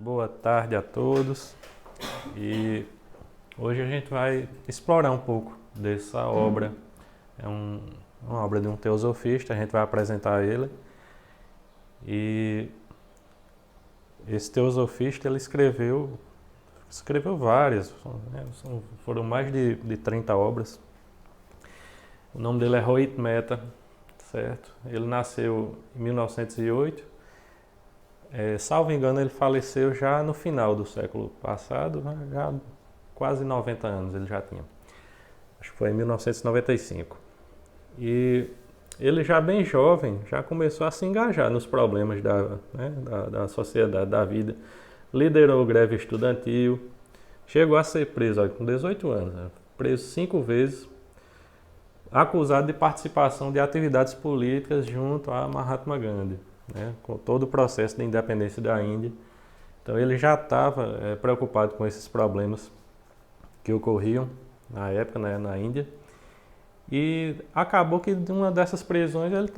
Boa tarde a todos. E hoje a gente vai explorar um pouco dessa obra. É uma obra de um teosofista, a gente vai apresentar ele. E esse teosofista ele escreveu várias, né? Foram mais de 30 obras. O nome dele é Rohit Mehta, certo? Ele nasceu em 1908. Salvo engano, ele faleceu já no final do século passado, né? Já quase 90 anos ele já tinha. Acho que foi em 1995. E ele já bem jovem, já começou a se engajar nos problemas da sociedade, da vida. Liderou greve estudantil, chegou a ser preso com 18 anos, né? Preso 5 vezes, acusado de participação de atividades políticas junto a Mahatma Gandhi, né? Com todo o processo de independência da Índia. Então ele já estava preocupado com esses problemas que ocorriam na época, né, na Índia. E acabou que de uma dessas prisões ele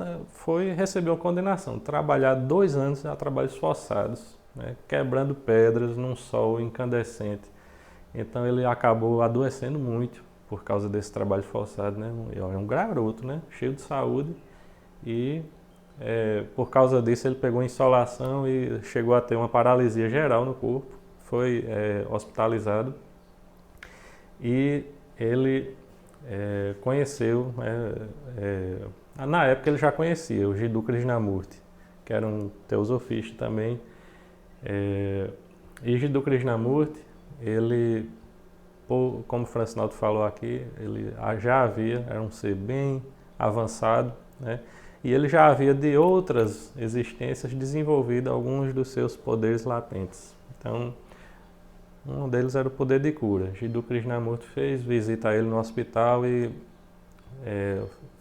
recebeu a condenação, trabalhar 2 anos a trabalhos forçados, né, quebrando pedras num sol incandescente. Então ele acabou adoecendo muito por causa desse trabalho forçado, né? É um garoto, né, cheio de saúde, e por causa disso ele pegou insolação e chegou a ter uma paralisia geral no corpo, foi hospitalizado. E ele conheceu, na época ele já conhecia o Jiddu Krishnamurti, que era um teosofista também. E Jiddu Krishnamurti, ele, como o Francinaldo falou aqui, ele era um ser bem avançado, né? E ele já havia de outras existências desenvolvido alguns dos seus poderes latentes. Então, um deles era o poder de cura. Jiddu Krishnamurti fez visita a ele no hospital e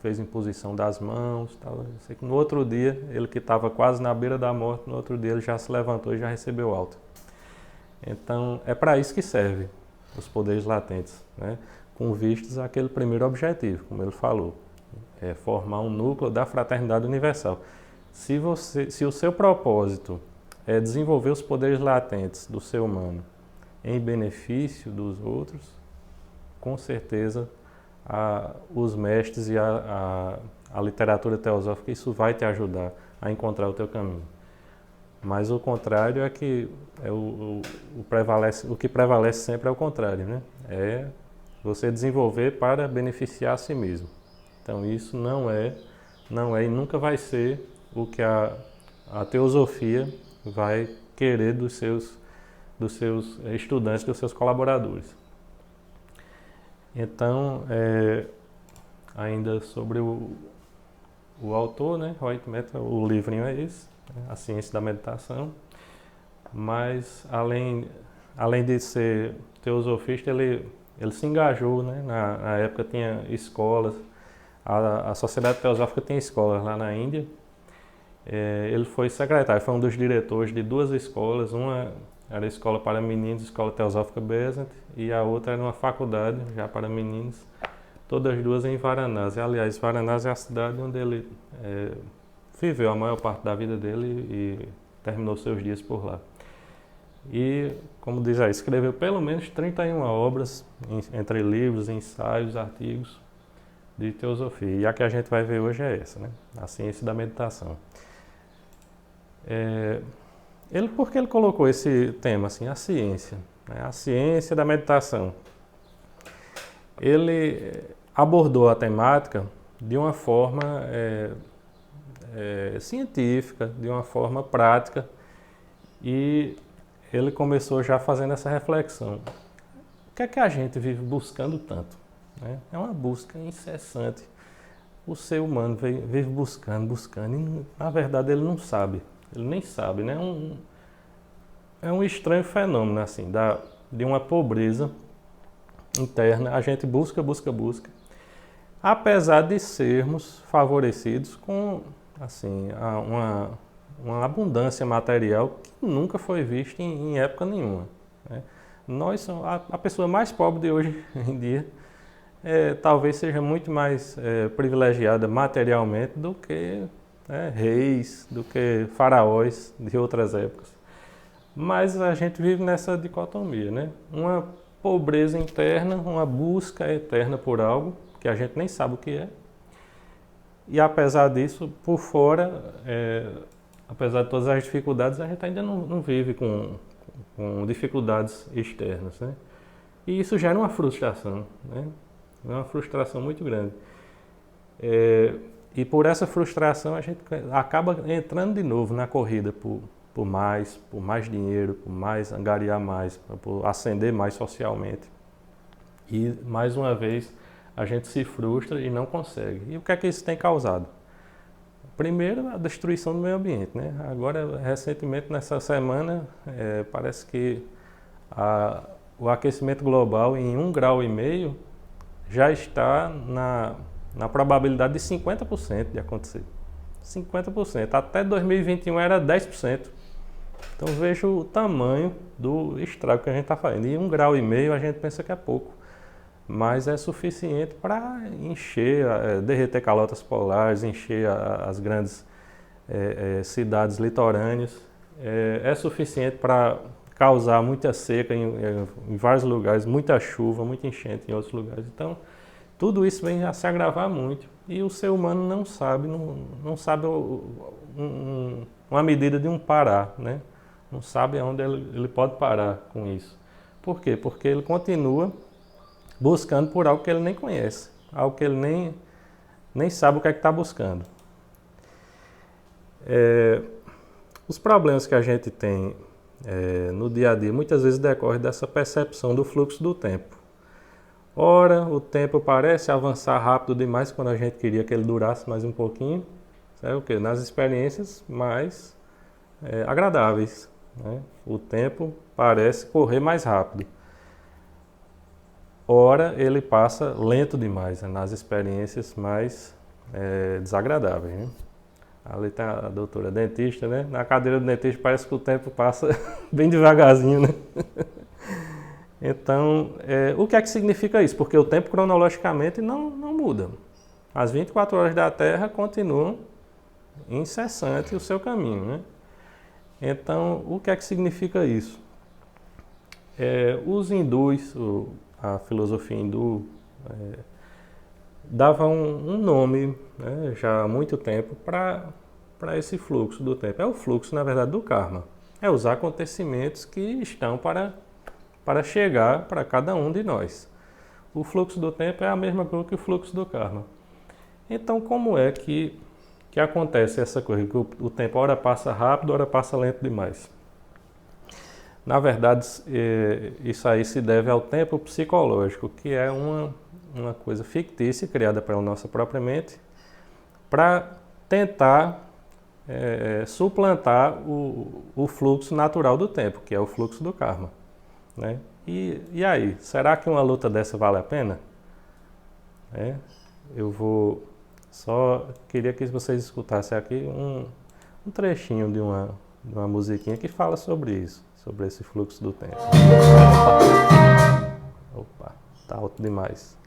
fez imposição das mãos. Tal. Sei que no outro dia, ele que estava quase na beira da morte, no outro dia ele já se levantou e já recebeu alta. Então, é para isso que serve os poderes latentes, né? Com vistas àquele primeiro objetivo, como ele falou, formar um núcleo da fraternidade universal. Se o seu propósito é desenvolver os poderes latentes do ser humano em benefício dos outros, com certeza os mestres e a literatura teosófica, isso vai te ajudar a encontrar o teu caminho. Mas o contrário é que o que prevalece sempre é o contrário, né? É você desenvolver para beneficiar a si mesmo. Então isso não é e nunca vai ser o que a teosofia vai querer dos seus estudantes, dos seus colaboradores. Então, ainda sobre o autor, né, Rohit Mehta, o livrinho é esse, A Ciência da Meditação. Mas, além de ser teosofista, ele se engajou, né, na época tinha escolas, a Sociedade Teosófica tem escolas lá na Índia. Ele foi secretário, foi um dos diretores de 2 escolas, uma era a escola para meninos, a Escola Teosófica Besant, e a outra era uma faculdade já para meninos, todas 2 em Varanasi. Aliás, Varanasi é a cidade onde ele viveu a maior parte da vida dele e terminou seus dias por lá. E, como diz aí, escreveu pelo menos 31 obras, entre livros, ensaios, artigos de teosofia. E a que a gente vai ver hoje é essa, né? A Ciência da Meditação. Por que ele colocou esse tema, assim, a ciência, né? A ciência da meditação. Ele abordou a temática de uma forma científica, de uma forma prática, e ele começou já fazendo essa reflexão. O que é que a gente vive buscando tanto, né? É uma busca incessante. O ser humano vive buscando, e na verdade ele não sabe. Ele nem sabe, né? É um estranho fenômeno, assim, de uma pobreza interna. A gente busca. Apesar de sermos favorecidos com, assim, uma abundância material que nunca foi vista em época nenhuma, né? A pessoa mais pobre de hoje em dia talvez seja muito mais privilegiada materialmente do que reis, do que faraós de outras épocas. Mas a gente vive nessa dicotomia, né? Uma pobreza interna, uma busca eterna por algo que a gente nem sabe o que é. E apesar disso, por fora, apesar de todas as dificuldades, a gente ainda não vive com dificuldades externas, né? E isso gera uma frustração, né? É uma frustração muito grande. E por essa frustração a gente acaba entrando de novo na corrida por mais dinheiro, por mais angariar mais, por ascender mais socialmente. E mais uma vez a gente se frustra e não consegue. E o que é que isso tem causado? Primeiro, a destruição do meio ambiente, né? Agora, recentemente, nessa semana, parece que o aquecimento global em 1,5 grau já está na probabilidade de 50% de acontecer. 50%. Até 2021 era 10%. Então veja o tamanho do estrago que a gente está fazendo. E 1,5 grau a gente pensa que é pouco, mas é suficiente para encher, derreter calotas polares, encher as grandes cidades litorâneas. É suficiente para causar muita seca em vários lugares, muita chuva, muita enchente em outros lugares. Então, tudo isso vem a se agravar muito e o ser humano não sabe uma medida de um parar, né? Não sabe aonde ele pode parar com isso. Por quê? Porque ele continua buscando por algo que ele nem conhece, algo que ele nem sabe o que é que está buscando. Os problemas que a gente tem no dia a dia muitas vezes decorrem dessa percepção do fluxo do tempo. Ora, o tempo parece avançar rápido demais quando a gente queria que ele durasse mais um pouquinho, sabe o quê? Nas experiências mais agradáveis, né? O tempo parece correr mais rápido. Ora, ele passa lento demais, né? Nas experiências mais desagradáveis, né? Ali está a doutora dentista, né? Na cadeira do dentista parece que o tempo passa bem devagarzinho, né? Então, o que é que significa isso? Porque o tempo cronologicamente não muda. As 24 horas da Terra continuam incessante o seu caminho, né? Então, o que é que significa isso? Os hindus, a filosofia hindu, dava um nome, né, já há muito tempo para esse fluxo do tempo. É o fluxo, na verdade, do karma. É os acontecimentos que estão para chegar para cada um de nós. O fluxo do tempo é a mesma coisa que o fluxo do karma. Então, como é que acontece essa coisa? Que o tempo ora passa rápido, ora passa lento demais. Na verdade, isso aí se deve ao tempo psicológico, que é uma coisa fictícia, criada pela nossa própria mente, para tentar suplantar o fluxo natural do tempo, que é o fluxo do karma, né? E aí, será que uma luta dessa vale a pena? Eu queria que vocês escutassem aqui um trechinho de uma musiquinha que fala sobre isso, sobre esse fluxo do tempo. Opa, tá alto demais.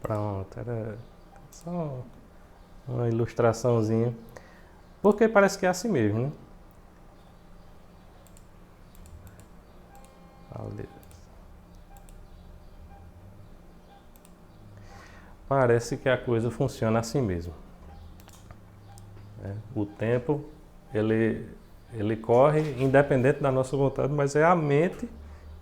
Pronto, era só uma ilustraçãozinha. Porque parece que é assim mesmo, né? Ali. Parece que a coisa funciona assim mesmo. O tempo, ele corre independente da nossa vontade, mas é a mente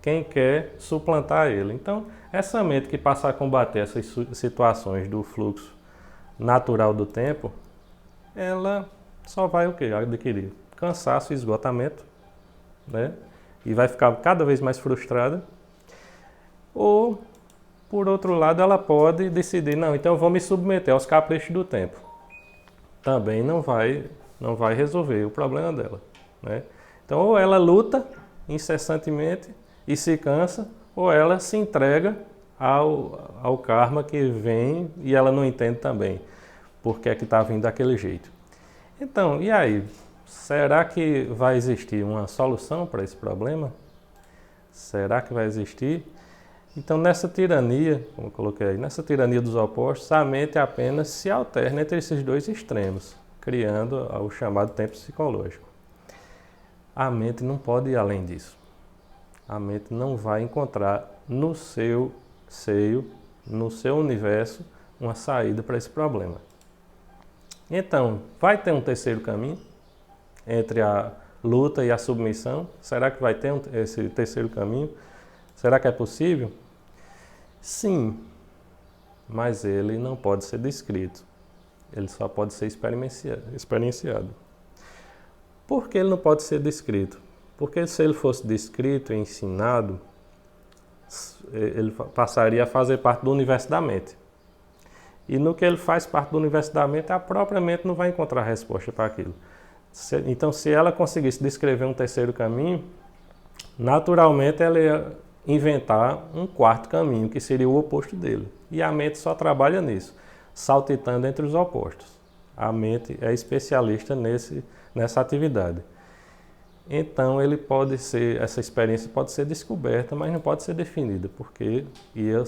quem quer suplantar ele. Então, essa mente que passa a combater essas situações do fluxo natural do tempo, ela só vai o quê? Adquirir cansaço e esgotamento, né? E vai ficar cada vez mais frustrada. Ou, por outro lado, ela pode decidir, não, então eu vou me submeter aos caprichos do tempo. Também não vai resolver o problema dela, né? Então, ou ela luta incessantemente e se cansa, ou ela se entrega ao karma que vem e ela não entende também porque é que está vindo daquele jeito. Então, e aí? Será que vai existir uma solução para esse problema? Será que vai existir? Então, nessa tirania, como eu coloquei aí, nessa tirania dos opostos, a mente apenas se alterna entre esses dois extremos, criando o chamado tempo psicológico. A mente não pode ir além disso. A mente não vai encontrar no seu seio, no seu universo, uma saída para esse problema. Então, vai ter um terceiro caminho entre a luta e a submissão? Será que vai ter esse terceiro caminho? Será que é possível? Sim, mas ele não pode ser descrito. Ele só pode ser experienciado. Por que ele não pode ser descrito? Porque se ele fosse descrito e ensinado, ele passaria a fazer parte do universo da mente. E no que ele faz parte do universo da mente, a própria mente não vai encontrar resposta para aquilo. Então, se ela conseguisse descrever um terceiro caminho, naturalmente ela ia inventar um quarto caminho, que seria o oposto dele. E a mente só trabalha nisso, saltitando entre os opostos. A mente é especialista nessa atividade. Então, essa experiência pode ser descoberta, mas não pode ser definida, porque ia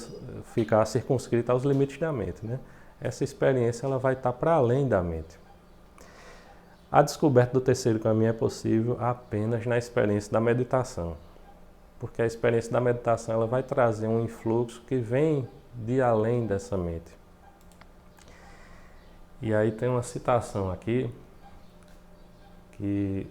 ficar circunscrita aos limites da mente, né? Essa experiência ela vai estar para além da mente. A descoberta do terceiro caminho é possível apenas na experiência da meditação, porque a experiência da meditação ela vai trazer um influxo que vem de além dessa mente. E aí tem uma citação aqui que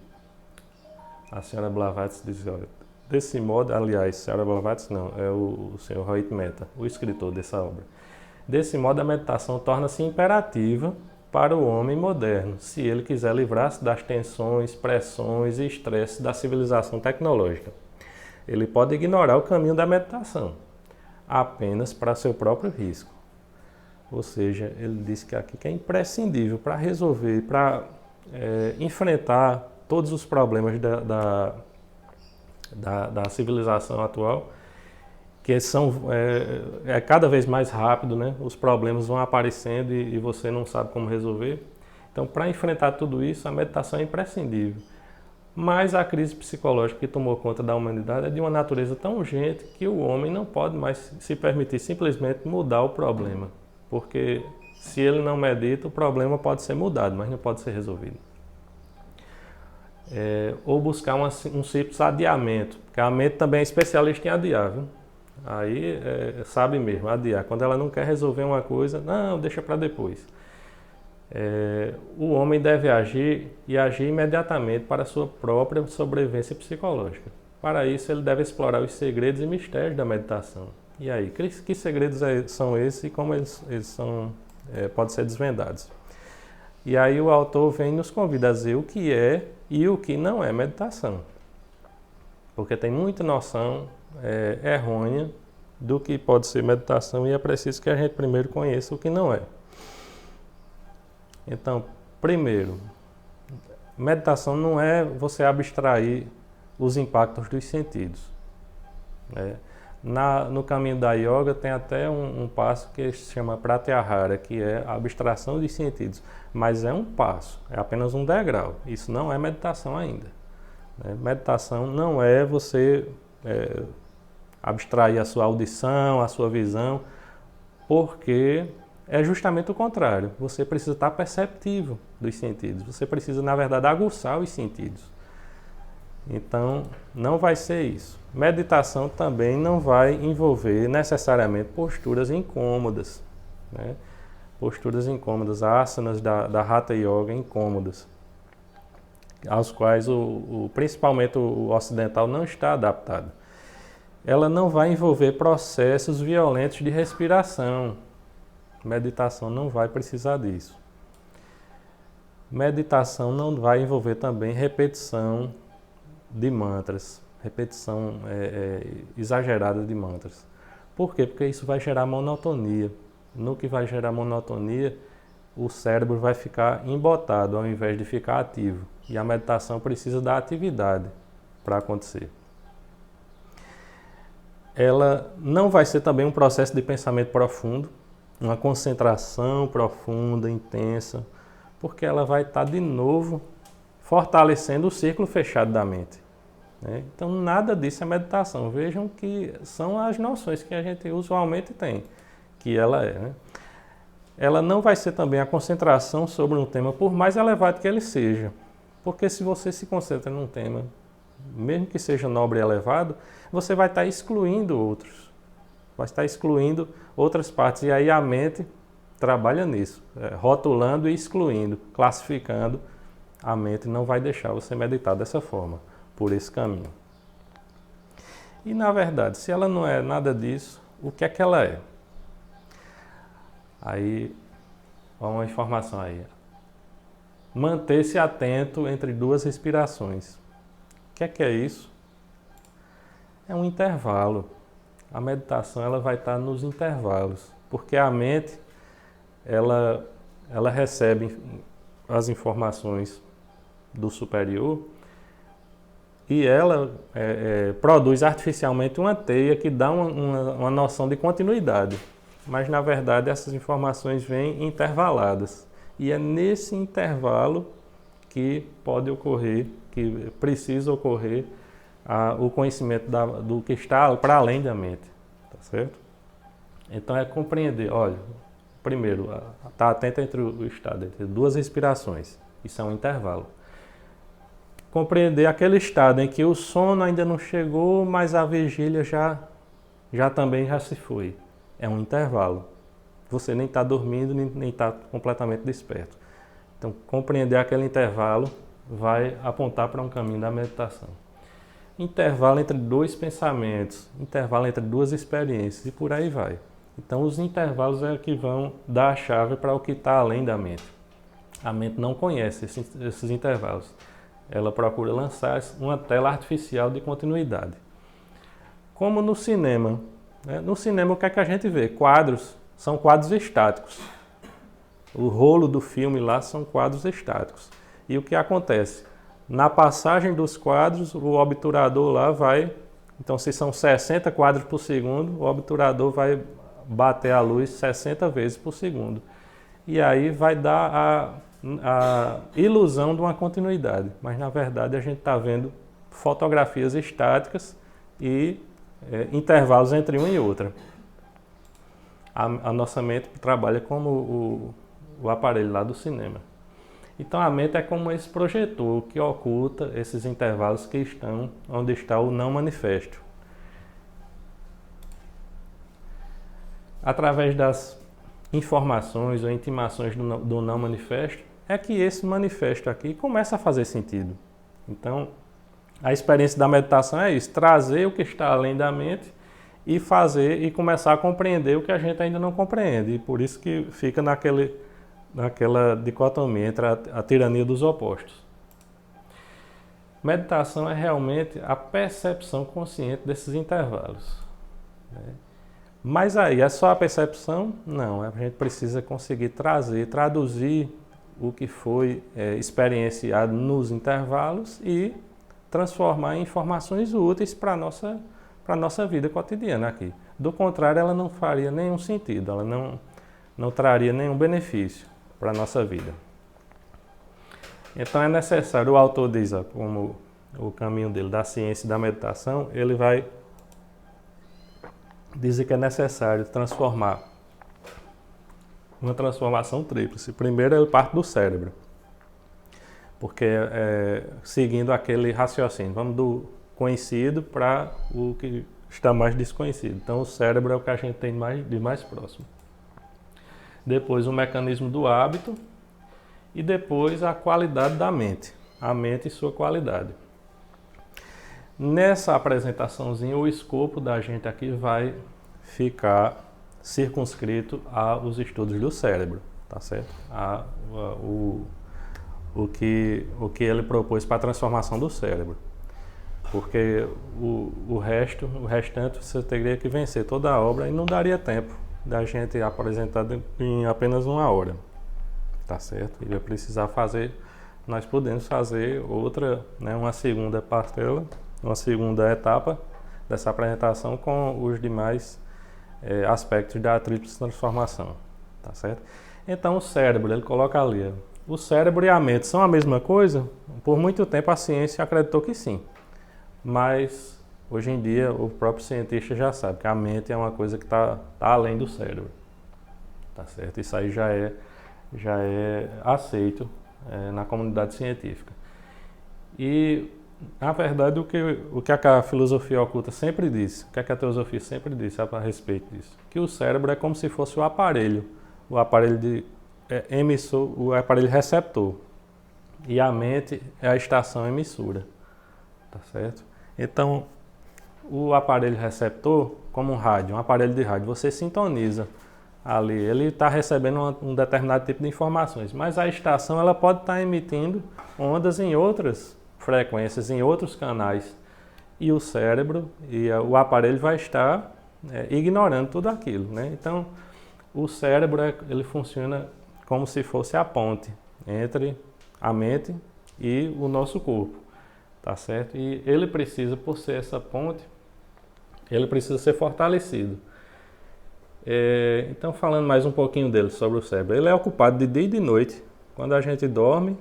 a senhora Blavatsky diz, olha, desse modo, aliás, a senhora Blavatsky não, é o senhor Rohit Mehta, o escritor dessa obra. Desse modo, a meditação torna-se imperativa para o homem moderno, se ele quiser livrar-se das tensões, pressões e estresse da civilização tecnológica. Ele pode ignorar o caminho da meditação, apenas para seu próprio risco. Ou seja, ele diz que aqui que é imprescindível para resolver, para enfrentar todos os problemas da civilização atual, que é cada vez mais rápido, né? Os problemas vão aparecendo e você não sabe como resolver. Então, para enfrentar tudo isso, a meditação é imprescindível. Mas a crise psicológica que tomou conta da humanidade é de uma natureza tão urgente que o homem não pode mais se permitir simplesmente mudar o problema. Porque se ele não medita, o problema pode ser mudado, mas não pode ser resolvido. Ou buscar um simples adiamento, porque a mente também é especialista em adiar, viu? Aí sabe mesmo, adiar. Quando ela não quer resolver uma coisa, não, deixa para depois. O homem deve agir e agir imediatamente para a sua própria sobrevivência psicológica. Para isso, ele deve explorar os segredos e mistérios da meditação. E aí, que segredos são esses e como eles podem ser desvendados? E aí o autor vem e nos convida a dizer o que é e o que não é meditação. Porque tem muita noção errônea do que pode ser meditação e é preciso que a gente primeiro conheça o que não é. Então, primeiro, meditação não é você abstrair os impactos dos sentidos. No caminho da yoga tem até um passo que se chama pratyahara, que é a abstração dos sentidos. Mas é um passo, é apenas um degrau. Isso não é meditação ainda. Meditação não é você abstrair a sua audição, a sua visão. porque é justamente o contrário. Você precisa estar perceptivo dos sentidos. Você precisa, na verdade, aguçar os sentidos. Então, não vai ser isso. Meditação também não vai envolver necessariamente posturas incômodas, né? Posturas incômodas, asanas da Hatha Yoga incômodas, aos quais principalmente o ocidental não está adaptado. Ela não vai envolver processos violentos de respiração. Meditação não vai precisar disso. Meditação não vai envolver também repetição de mantras, repetição exagerada de mantras. Por quê? Porque isso vai gerar monotonia. No que vai gerar monotonia, o cérebro vai ficar embotado ao invés de ficar ativo. E a meditação precisa da atividade para acontecer. Ela não vai ser também um processo de pensamento profundo, uma concentração profunda, intensa, porque ela vai estar de novo fortalecendo o círculo fechado da mente, né? Então nada disso é meditação. Vejam que são as noções que a gente usualmente tem, que ela é, né? Ela não vai ser também a concentração sobre um tema, por mais elevado que ele seja, porque se você se concentra num tema, mesmo que seja nobre e elevado, você vai estar excluindo outros, vai estar excluindo outras partes, e aí a mente trabalha nisso, rotulando e excluindo, classificando. A mente não vai deixar você meditar dessa forma, por esse caminho. E na verdade, se ela não é nada disso, o que é que ela é? Aí, uma informação aí. Manter-se atento entre duas respirações. O que é isso? É um intervalo. A meditação ela vai estar nos intervalos, porque a mente ela recebe as informações do superior e ela produz artificialmente uma teia que dá uma noção de continuidade. Mas na verdade essas informações vêm intervaladas. E é nesse intervalo que pode ocorrer, que precisa ocorrer o conhecimento do que está para além da mente, tá certo? Então é compreender, olha, primeiro, estar atento entre o estado, entre duas respirações, isso é um intervalo. Compreender aquele estado em que o sono ainda não chegou, mas a vigília também já se foi, é um intervalo. Você nem está dormindo, nem está completamente desperto. Então, compreender aquele intervalo vai apontar para um caminho da meditação. Intervalo entre dois pensamentos, intervalo entre duas experiências e por aí vai. Então, os intervalos é que vão dar a chave para o que está além da mente. A mente não conhece esses intervalos. Ela procura lançar uma tela artificial de continuidade. Como no cinema. Né? No cinema, o que é que a gente vê? Quadros. São quadros estáticos. O rolo do filme lá são quadros estáticos. E o que acontece? Na passagem dos quadros, o obturador lá vai... Então, se são 60 quadros por segundo, o obturador vai bater a luz 60 vezes por segundo. E aí vai dar a ilusão de uma continuidade. Mas, na verdade, a gente está vendo fotografias estáticas e intervalos entre uma e outra. A nossa mente trabalha como o aparelho lá do cinema. Então a mente é como esse projetor que oculta esses intervalos que estão onde está o não manifesto. Através das informações ou intimações do não manifesto, é que esse manifesto aqui começa a fazer sentido. Então, a experiência da meditação é isso, trazer o que está além da mente e fazer e começar a compreender o que a gente ainda não compreende. E por isso que fica naquela dicotomia entre a tirania dos opostos. Meditação é realmente a percepção consciente desses intervalos. Mas aí, é só a percepção? Não, a gente precisa conseguir traduzir o que foi experienciado nos intervalos e transformar em informações úteis para a nossa vida cotidiana aqui. Do contrário, ela não faria nenhum sentido, ela não traria nenhum benefício para a nossa vida. Então é necessário, o autor diz, como o caminho dele da ciência e da meditação, ele vai dizer que é necessário transformar uma transformação tríplice. Primeiro, ele parte do cérebro, porque seguindo aquele raciocínio, vamos do conhecido para o que está mais desconhecido. Então, o cérebro é o que a gente tem de mais próximo. Depois, o mecanismo do hábito e depois a qualidade da mente, a mente e sua qualidade. Nessa apresentaçãozinha, o escopo da gente aqui vai ficar circunscrito aos estudos do cérebro, tá certo? O que ele propôs para a transformação do cérebro. Porque o restante você teria que vencer toda a obra e não daria tempo da gente apresentar em apenas 1 hora, tá certo? Ia precisar fazer, nós podemos fazer outra, né, uma segunda parcela, uma segunda etapa dessa apresentação com os demais aspectos da tríplice transformação, tá certo? Então o cérebro, ele coloca ali, o cérebro e a mente são a mesma coisa? Por muito tempo a ciência acreditou que sim, mas hoje em dia o próprio cientista já sabe que a mente é uma coisa que está além do cérebro, tá certo? Isso aí já é aceito na comunidade científica. E na verdade, o que a filosofia oculta sempre disse, o que a teosofia sempre disse a respeito disso, que o cérebro é como se fosse o aparelho emissor, o aparelho receptor, e a mente é a estação emissora, tá certo? Então, o aparelho receptor, como um aparelho de rádio, você sintoniza ali, ele está recebendo um determinado tipo de informações, mas a estação ela pode estar emitindo ondas em outras frequências, em outros canais, e o cérebro e o aparelho vai estar ignorando tudo aquilo, né? Então, o cérebro ele funciona como se fosse a ponte entre a mente e o nosso corpo, tá certo? E ele precisa, por ser essa ponte, ele precisa ser fortalecido. Então, falando mais um pouquinho dele, sobre o cérebro, ele é ocupado de dia e de noite. Quando a gente dorme,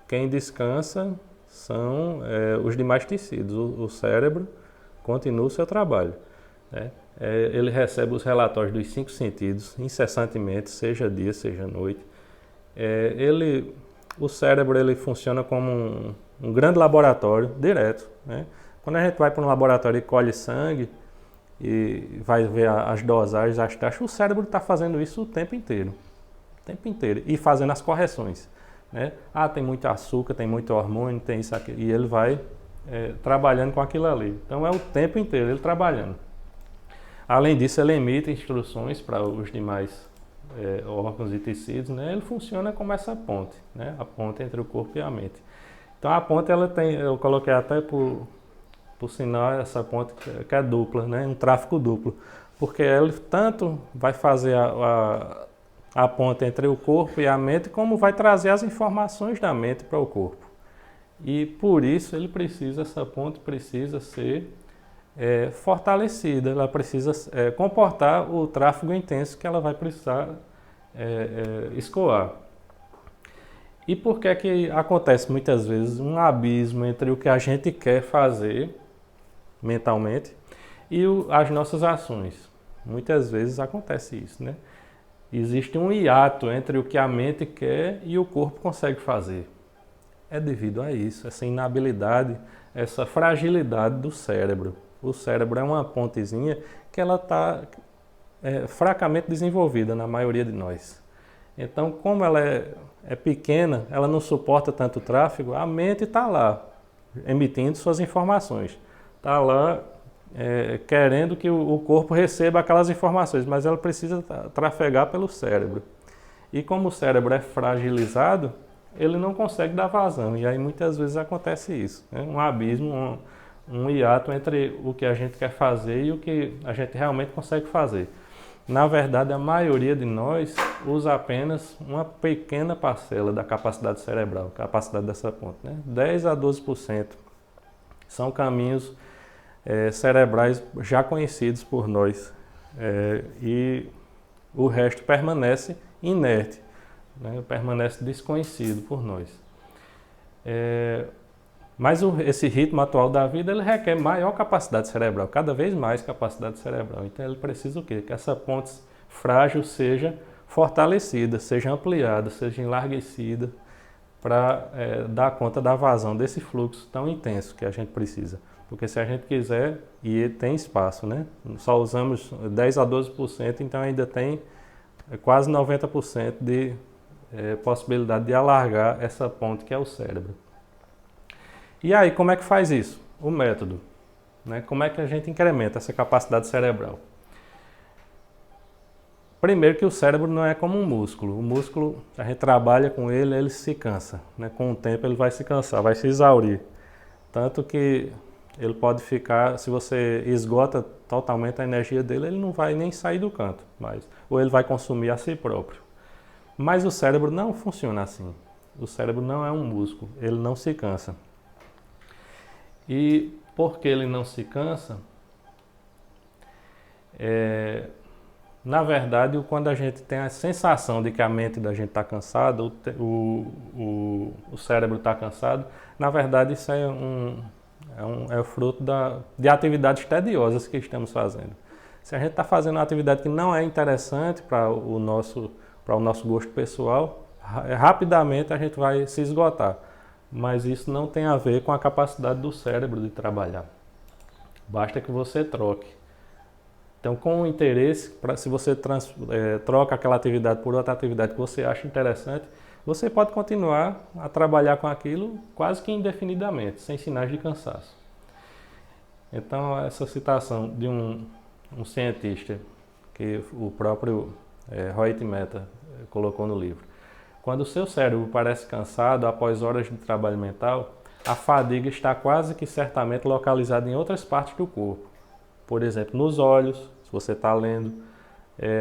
quem descansa são os demais tecidos. O cérebro continua o seu trabalho, né? Ele recebe os relatórios dos 5 sentidos incessantemente, seja dia, seja noite. O cérebro ele funciona como um grande laboratório direto, né? Quando a gente vai para um laboratório e colhe sangue e vai ver as dosagens, as taxas, o cérebro está fazendo isso o tempo inteiro, e fazendo as correções, né? Tem muito açúcar, tem muito hormônio, tem isso aqui, e ele vai trabalhando com aquilo ali. Então é o tempo inteiro ele trabalhando. Além disso, ele emite instruções para os demais órgãos e tecidos, né? Ele funciona como essa ponte, né? A ponte entre o corpo e a mente. Então a ponte ela tem, eu coloquei até por sinal essa ponte que é dupla, né? Um tráfego duplo, porque ele tanto vai fazer a ponte entre o corpo e a mente, como vai trazer as informações da mente para o corpo. E por isso essa ponte precisa ser fortalecida, ela precisa comportar o tráfego intenso que ela vai precisar escoar. E por que acontece muitas vezes um abismo entre o que a gente quer fazer mentalmente e as nossas ações? Muitas vezes acontece isso, né? Existe um hiato entre o que a mente quer e o corpo consegue fazer. É devido a isso, essa inabilidade, essa fragilidade do cérebro. O cérebro é uma pontezinha que ela está fracamente desenvolvida na maioria de nós. Então, como ela é pequena, ela não suporta tanto tráfego, a mente está lá, emitindo suas informações. Está lá querendo que o corpo receba aquelas informações, mas ela precisa trafegar pelo cérebro. E como o cérebro é fragilizado, ele não consegue dar vazão. E aí muitas vezes acontece isso, né? Um abismo, um hiato entre o que a gente quer fazer e o que a gente realmente consegue fazer. Na verdade, a maioria de nós usa apenas uma pequena parcela da capacidade cerebral, capacidade dessa ponte, né? 10 a 12% são caminhos cerebrais já conhecidos por nós, e o resto permanece inerte, né? Permanece desconhecido por nós. Mas esse ritmo atual da vida ele requer maior capacidade cerebral, cada vez mais capacidade cerebral. Então ele precisa o quê? Que essa ponte frágil seja fortalecida, seja ampliada, seja enlarguecida, para dar conta da vazão desse fluxo tão intenso que a gente precisa. Porque se a gente quiser, e tem espaço, né? Só usamos 10 a 12%, então ainda tem quase 90% de possibilidade de alargar essa ponte que é o cérebro. E aí, como é que faz isso? O método, né? Como é que a gente incrementa essa capacidade cerebral? Primeiro que o cérebro não é como um músculo. O músculo, a gente trabalha com ele, ele se cansa, né? Com o tempo ele vai se cansar, vai se exaurir. Tanto que ele pode ficar, se você esgota totalmente a energia dele, ele não vai nem sair do canto, ou ele vai consumir a si próprio. Mas o cérebro não funciona assim. O cérebro não é um músculo, ele não se cansa. E porque ele não se cansa, na verdade, quando a gente tem a sensação de que a mente da gente está cansada, o cérebro está cansado, na verdade isso é o fruto de atividades tediosas que estamos fazendo. Se a gente está fazendo uma atividade que não é interessante para o nosso gosto pessoal, rapidamente a gente vai se esgotar. Mas isso não tem a ver com a capacidade do cérebro de trabalhar. Basta que você troque. Então, com o interesse, se você troca aquela atividade por outra atividade que você acha interessante, você pode continuar a trabalhar com aquilo quase que indefinidamente, sem sinais de cansaço. Então, essa citação de um cientista, que o próprio Hoyt Mehta colocou no livro. Quando o seu cérebro parece cansado após horas de trabalho mental, a fadiga está quase que certamente localizada em outras partes do corpo. Por exemplo, nos olhos, se você está lendo,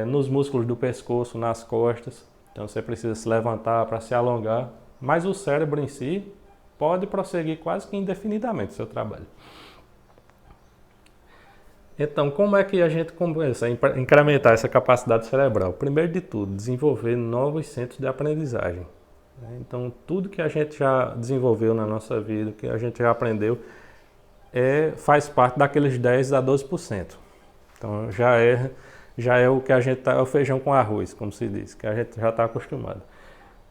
nos músculos do pescoço, nas costas. Então você precisa se levantar para se alongar. Mas o cérebro em si pode prosseguir quase que indefinidamente o seu trabalho. Então, como é que a gente começa a incrementar essa capacidade cerebral? Primeiro de tudo, desenvolver novos centros de aprendizagem. Então, tudo que a gente já desenvolveu na nossa vida, que a gente já aprendeu, faz parte daqueles 10 a 12%. Então, já é o que a gente é o feijão com arroz, como se diz, que a gente já está acostumado.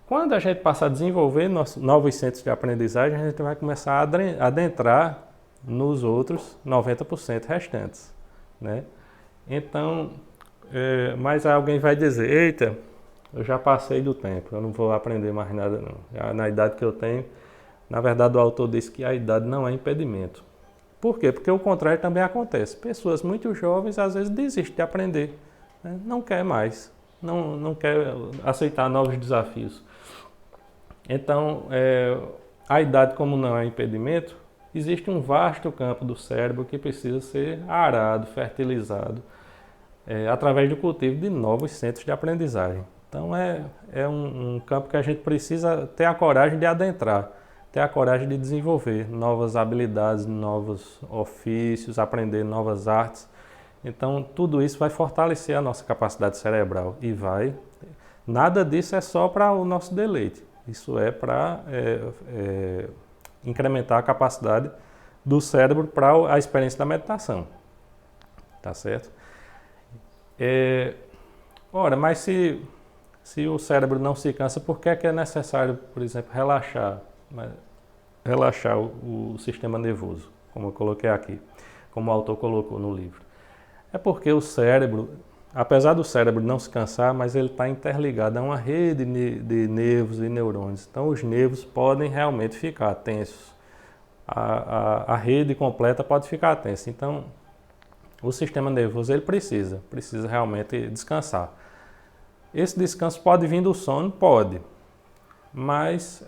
Quando a gente passa a desenvolver novos centros de aprendizagem, a gente vai começar a adentrar nos outros 90% restantes, né? Então, mas alguém vai dizer, eita, eu já passei do tempo, eu não vou aprender mais nada não. Já na idade que eu tenho, na verdade o autor diz que a idade não é impedimento. Por quê? Porque o contrário também acontece. Pessoas muito jovens às vezes desistem de aprender, né? Não quer mais, não quer aceitar novos desafios. Então, a idade como não é impedimento, existe um vasto campo do cérebro que precisa ser arado, fertilizado, através do cultivo de novos centros de aprendizagem. Então é um campo que a gente precisa ter a coragem de adentrar, ter a coragem de desenvolver novas habilidades, novos ofícios, aprender novas artes. Então tudo isso vai fortalecer a nossa capacidade cerebral e nada disso é só para o nosso deleite. Isso é para incrementar a capacidade do cérebro para a experiência da meditação. Tá certo? Ora, mas se o cérebro não se cansa, por que é necessário, por exemplo, relaxar o sistema nervoso, como eu coloquei aqui, como o autor colocou no livro? É porque o cérebro, apesar do cérebro não se cansar, mas ele está interligado a uma rede de nervos e neurônios. Então os nervos podem realmente ficar tensos. A rede completa pode ficar tensa. Então o sistema nervoso ele precisa realmente descansar. Esse descanso pode vir do sono? Pode. Mas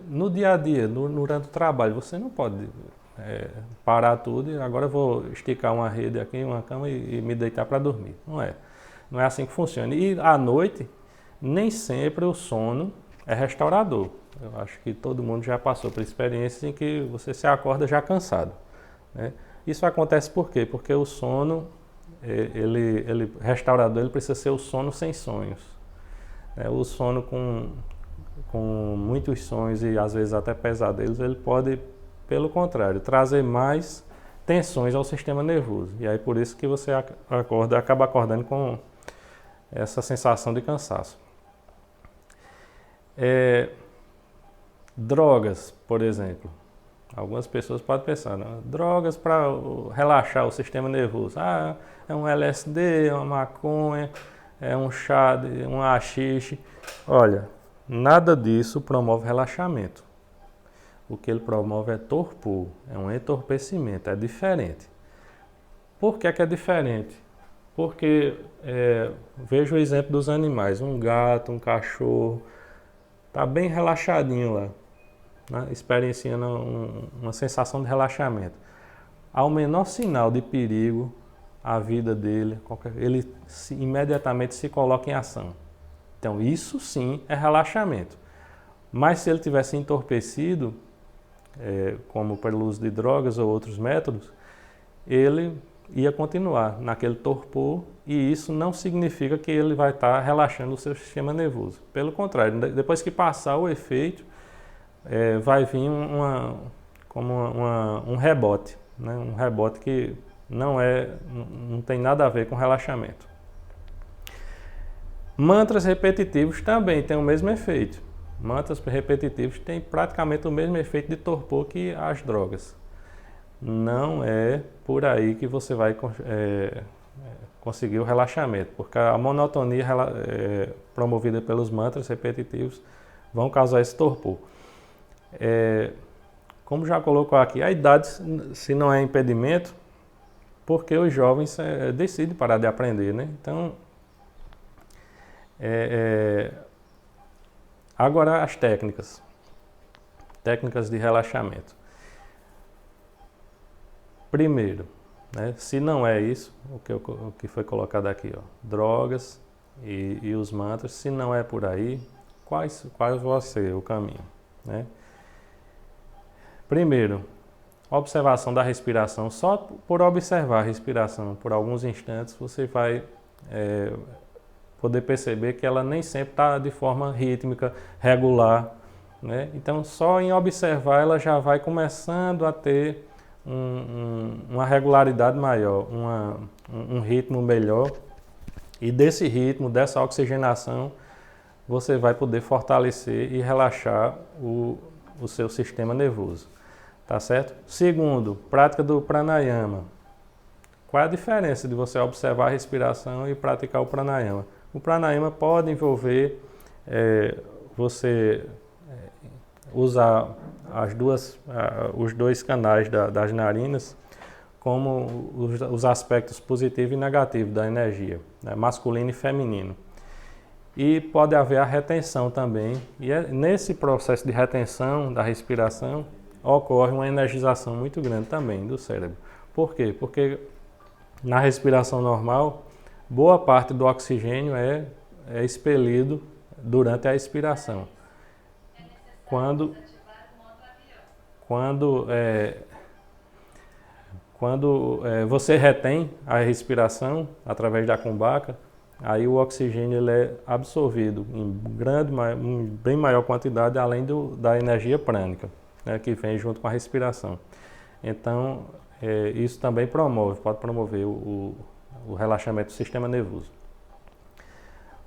no dia a dia, durante o trabalho, você não pode parar tudo e agora eu vou esticar uma rede aqui, uma cama e me deitar para dormir. Não é. Não é assim que funciona. E à noite, nem sempre o sono é restaurador. Eu acho que todo mundo já passou por experiências em que você se acorda já cansado, né? Isso acontece por quê? Porque o sono, restaurador, ele precisa ser o sono sem sonhos. O sono com muitos sonhos e às vezes até pesadelos, ele pode, pelo contrário, trazer mais tensões ao sistema nervoso. E aí por isso que você acaba acordando com essa sensação de cansaço. Drogas, por exemplo. Algumas pessoas podem pensar, não? Drogas para relaxar o sistema nervoso. Ah, é um LSD, é uma maconha, é um chá, um haxixe. Olha, nada disso promove relaxamento. O que ele promove é torpor, é um entorpecimento, é diferente. Por que é diferente? Porque veja o exemplo dos animais, um gato, um cachorro, está bem relaxadinho lá, né? Experienciando uma sensação de relaxamento. Ao menor sinal de perigo, a vida dele, ele imediatamente se coloca em ação. Então isso sim é relaxamento. Mas se ele tivesse entorpecido, como pelo uso de drogas ou outros métodos, ele ia continuar naquele torpor e isso não significa que ele vai estar relaxando o seu sistema nervoso. Pelo contrário, depois que passar o efeito, vai vir um rebote, né? Um rebote que não tem nada a ver com relaxamento. Mantras repetitivos também têm o mesmo efeito. Mantras repetitivos têm praticamente o mesmo efeito de torpor que as drogas. Não é por aí que você vai conseguir o relaxamento, porque a monotonia promovida pelos mantras repetitivos vão causar esse torpor. Como já colocou aqui, a idade, se não é impedimento, porque os jovens decidem parar de aprender, né? Então, agora as técnicas de relaxamento. Primeiro, né, se não é isso, o que foi colocado aqui, ó, drogas e os mantras, se não é por aí, quais vai ser o caminho, né? Primeiro, observação da respiração. Só por observar a respiração por alguns instantes, você vai poder perceber que ela nem sempre está de forma rítmica, regular, né? Então, só em observar ela já vai começando a ter uma regularidade maior, um ritmo melhor, e desse ritmo, dessa oxigenação, você vai poder fortalecer e relaxar o seu sistema nervoso, tá certo? Segundo, prática do pranayama. Qual é a diferença de você observar a respiração e praticar o pranayama? O pranayama pode envolver você usar os dois canais das narinas como os aspectos positivo e negativo da energia, né, masculino e feminino. E pode haver a retenção também, e nesse processo de retenção da respiração ocorre uma energização muito grande também do cérebro. Por quê? Porque na respiração normal, boa parte do oxigênio é expelido durante a expiração. Quando você retém a respiração através da Kumbhaka, aí o oxigênio ele é absorvido em bem maior quantidade, além da energia prânica, né, que vem junto com a respiração. Então, isso também pode promover o relaxamento do sistema nervoso.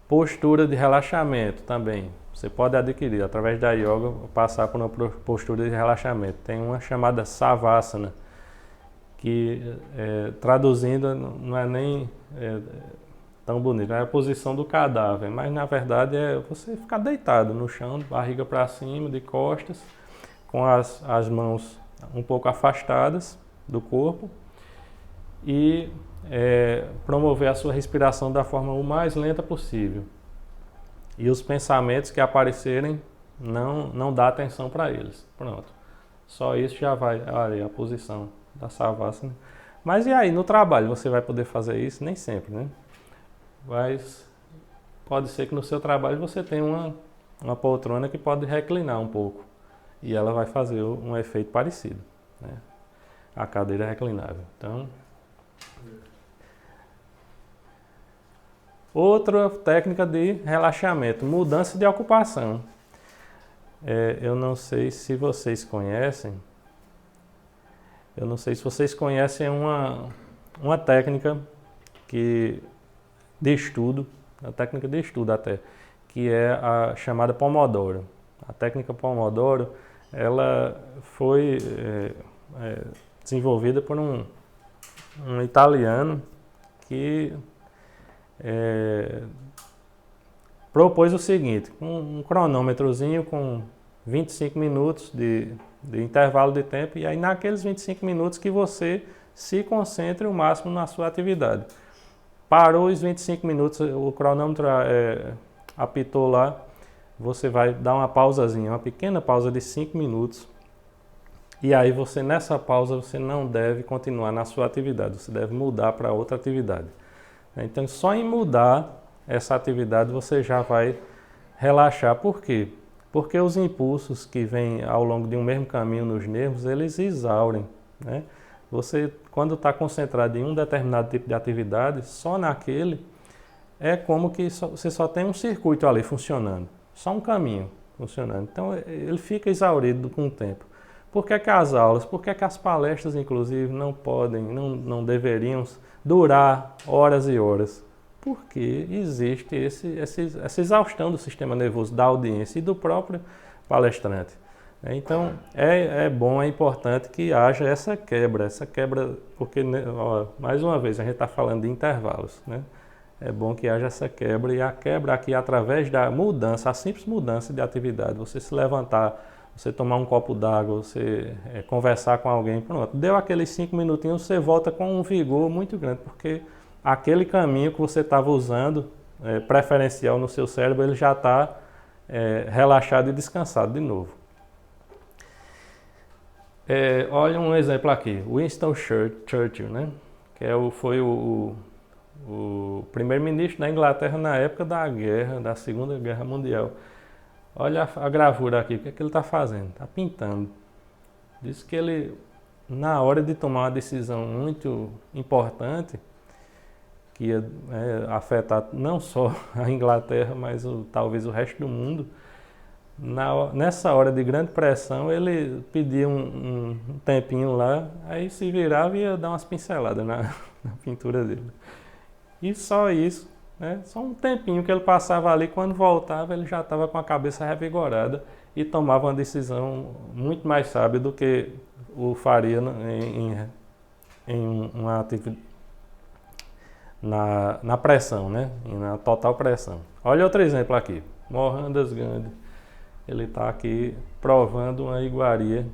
Postura de relaxamento também. Você pode adquirir através da yoga, passar por uma postura de relaxamento. Tem uma chamada Savasana, que traduzindo não é nem tão bonito, é a posição do cadáver, mas na verdade é você ficar deitado no chão, barriga para cima, de costas, com as mãos um pouco afastadas do corpo e promover a sua respiração da forma o mais lenta possível. E os pensamentos que aparecerem, não dá atenção para eles. Pronto. Só isso já vai. Olha, a posição da Savasana. Mas e aí, no trabalho, você vai poder fazer isso? Nem sempre, né? Mas pode ser que no seu trabalho você tenha uma poltrona que pode reclinar um pouco. E ela vai fazer um efeito parecido, né? A cadeira é reclinável. Então, outra técnica de relaxamento, mudança de ocupação. Eu não sei se vocês conhecem, uma técnica de estudo uma técnica de estudo até, que é a chamada Pomodoro. A técnica Pomodoro, ela foi desenvolvida por um italiano que propôs o seguinte: um cronômetrozinho com 25 minutos de intervalo de tempo, e aí naqueles 25 minutos que você se concentre o máximo na sua atividade. Parou os 25 minutos, o cronômetro apitou lá, você vai dar uma pausazinha, uma pequena pausa de 5 minutos, e aí você, nessa pausa, você não deve continuar na sua atividade, você deve mudar para outra atividade. Então, só em mudar essa atividade você já vai relaxar. Por quê? Porque os impulsos que vêm ao longo de um mesmo caminho nos nervos, eles exaurem, né? Você, quando está concentrado em um determinado tipo de atividade, só naquele, é como que você só tem um circuito ali funcionando, só um caminho funcionando. Então, ele fica exaurido com o tempo. Por que que as aulas, por que que as palestras, inclusive, não podem, não deveriam durar horas e horas? Porque existe essa exaustão do sistema nervoso, da audiência e do próprio palestrante. Então, é bom, é importante que haja essa quebra, porque, ó, mais uma vez, a gente está falando de intervalos, né? É bom que haja essa quebra, e a quebra aqui através da mudança, a simples mudança de atividade, você se levantar, você tomar um copo d'água, você conversar com alguém, pronto, deu aqueles 5 minutinhos, você volta com um vigor muito grande, porque aquele caminho que você estava usando, preferencial no seu cérebro, ele já está relaxado e descansado de novo. Olha um exemplo aqui, Winston Churchill, né? Que foi o primeiro-ministro da Inglaterra na época da Segunda Guerra Mundial. Olha a gravura aqui, o que é que ele está fazendo? Está pintando. Diz que ele, na hora de tomar uma decisão muito importante, que ia afetar não só a Inglaterra, mas talvez o resto do mundo, nessa hora de grande pressão, ele pedia um tempinho lá, aí se virava e ia dar umas pinceladas na pintura dele. E só isso, né? Só um tempinho que ele passava ali, quando voltava ele já estava com a cabeça revigorada e tomava uma decisão muito mais sábia do que o faria em uma atividade na pressão, né? Na total pressão. Olha outro exemplo aqui, Mohandas Gandhi. Ele está aqui provando uma iguaria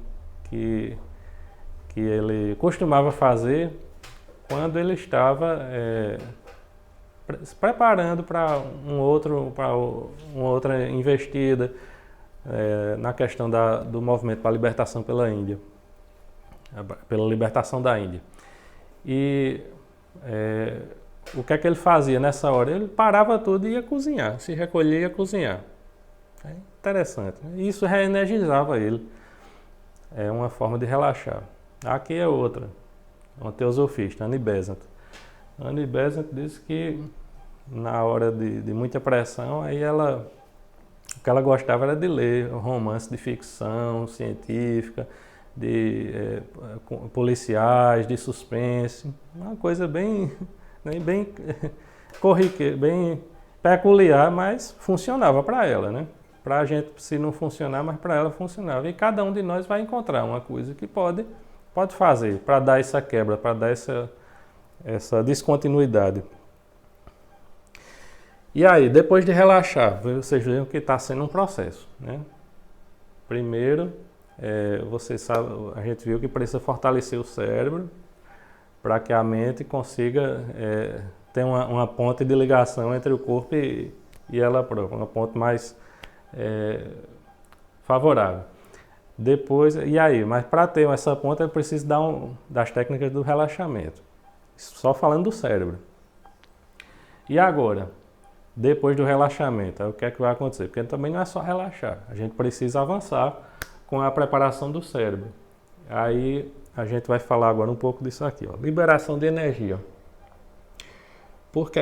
que ele costumava fazer quando ele estava se preparando para uma outra investida na questão do movimento para a libertação pela Índia, pela libertação da Índia. E o que é que ele fazia nessa hora? Ele parava tudo e ia cozinhar, se recolhia e ia cozinhar. É interessante, né? Isso reenergizava ele. É uma forma de relaxar. Aqui é outra, uma teosofista, Annie Besant. Annie Besant disse que na hora de muita pressão, aí o que ela gostava era de ler romance de ficção científica, de policiais, de suspense, uma coisa bem corriqueira, bem peculiar, mas funcionava para ela, né? Para a gente, se não funcionar, mas para ela funcionava. E cada um de nós vai encontrar uma coisa que pode fazer para dar essa quebra, para dar essa descontinuidade. E aí, depois de relaxar, vocês veem que está sendo um processo, né? Primeiro, você sabe, a gente viu que precisa fortalecer o cérebro para que a mente consiga ter uma ponte de ligação entre o corpo e ela própria, uma ponte mais favorável. Depois, e aí, mas para ter essa ponte eu preciso das técnicas do relaxamento. Só falando do cérebro. E agora, depois do relaxamento, o que é que vai acontecer? Porque também não é só relaxar, a gente precisa avançar com a preparação do cérebro. Aí a gente vai falar agora um pouco disso aqui, ó. Liberação de energia. Por que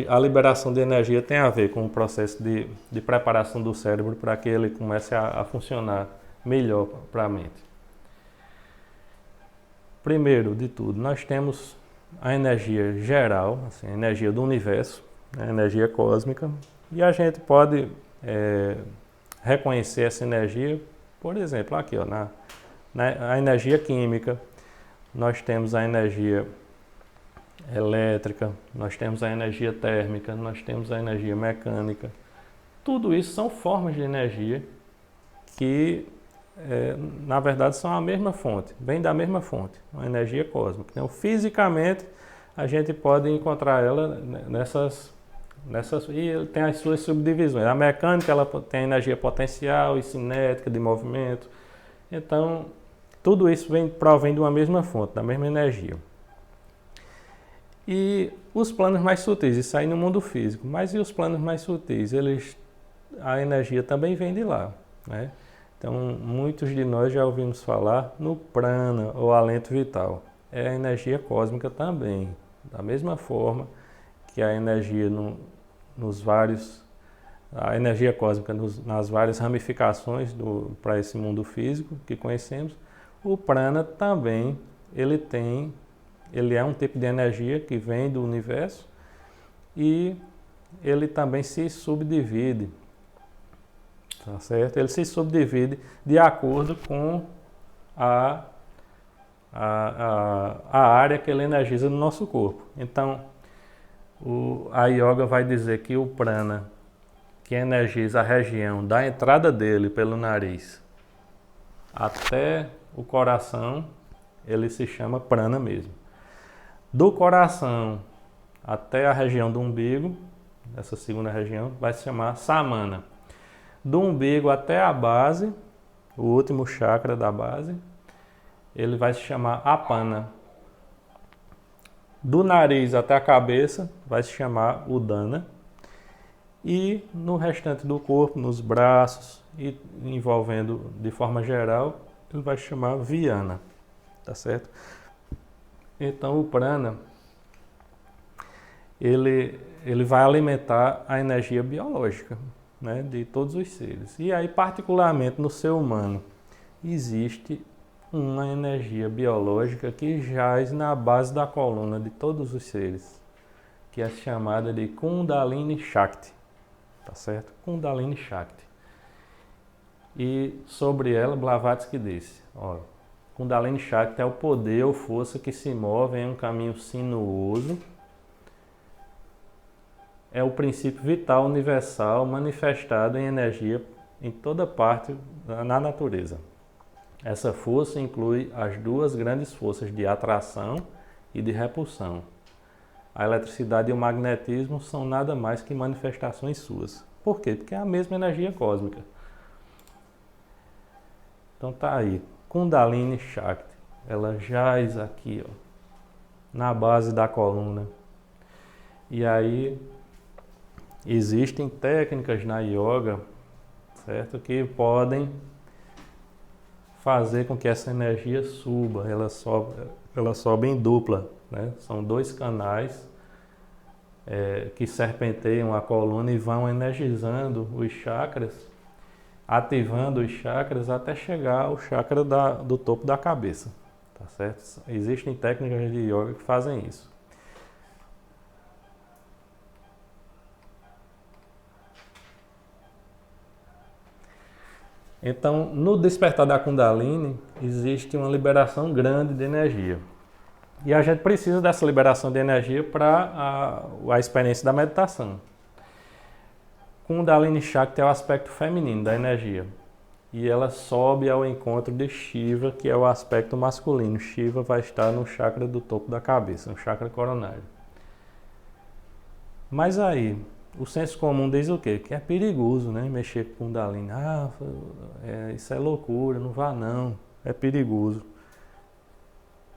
a liberação de energia tem a ver com o processo de preparação do cérebro para que ele comece a funcionar melhor para a mente? Primeiro de tudo, nós temos a energia geral, assim, a energia do universo, né, a energia cósmica, e a gente pode reconhecer essa energia, por exemplo, aqui ó, a energia química, nós temos a energia elétrica, nós temos a energia térmica, nós temos a energia mecânica. Tudo isso são formas de energia que, na verdade, são a mesma fonte, vem da mesma fonte, uma energia cósmica. Então, fisicamente, a gente pode encontrar ela nessas e tem as suas subdivisões. A mecânica, ela tem energia potencial e cinética de movimento. Então, tudo isso provém de uma mesma fonte, da mesma energia. E os planos mais sutis, isso aí no mundo físico. Mas e os planos mais sutis? A energia também vem de lá, né? Então, muitos de nós já ouvimos falar no prana, ou alento vital. É a energia cósmica também. Da mesma forma que a energia a energia cósmica nas várias ramificações para esse mundo físico que conhecemos, o prana também, ele é um tipo de energia que vem do universo e ele também se subdivide, tá certo? Ele se subdivide de acordo com a área que ele energiza no nosso corpo. Então, a yoga vai dizer que o prana, que energiza a região da entrada dele pelo nariz até o coração, ele se chama prana mesmo. Do coração até a região do umbigo, essa segunda região, vai se chamar samana. Do umbigo até a base, o último chakra da base, ele vai se chamar apana. Do nariz até a cabeça vai se chamar udana. E no restante do corpo, nos braços e envolvendo de forma geral, ele vai se chamar viana, tá certo? Então o prana, ele vai alimentar a energia biológica, né, de todos os seres. E aí, particularmente no ser humano, existe uma energia biológica que jaz na base da coluna de todos os seres, que é chamada de Kundalini Shakti, tá certo? Kundalini Shakti. E sobre ela, Blavatsky disse, ó, Kundalini Shakti é o poder ou força que se move em um caminho sinuoso, é o princípio vital universal manifestado em energia em toda parte na natureza. Essa força inclui as duas grandes forças de atração e de repulsão. A eletricidade e o magnetismo são nada mais que manifestações suas. Por quê? Porque é a mesma energia cósmica. Então tá aí, Kundalini Shakti, ela jaz aqui, ó, na base da coluna. E aí existem técnicas na yoga, certo, que podem fazer com que essa energia suba, ela sobe em dupla, né? São dois canais que serpenteiam a coluna e vão energizando os chakras, ativando os chakras até chegar ao chakra do topo da cabeça, tá certo? Existem técnicas de yoga que fazem isso. Então, no despertar da Kundalini, existe uma liberação grande de energia. E a gente precisa dessa liberação de energia para a experiência da meditação. Kundalini Shakti é o aspecto feminino da energia. E ela sobe ao encontro de Shiva, que é o aspecto masculino. Shiva vai estar no chakra do topo da cabeça, no chakra coronário. Mas aí, o senso comum diz o quê? Que é perigoso, né? Mexer com Kundalini. Isso é loucura, não vá não, é perigoso.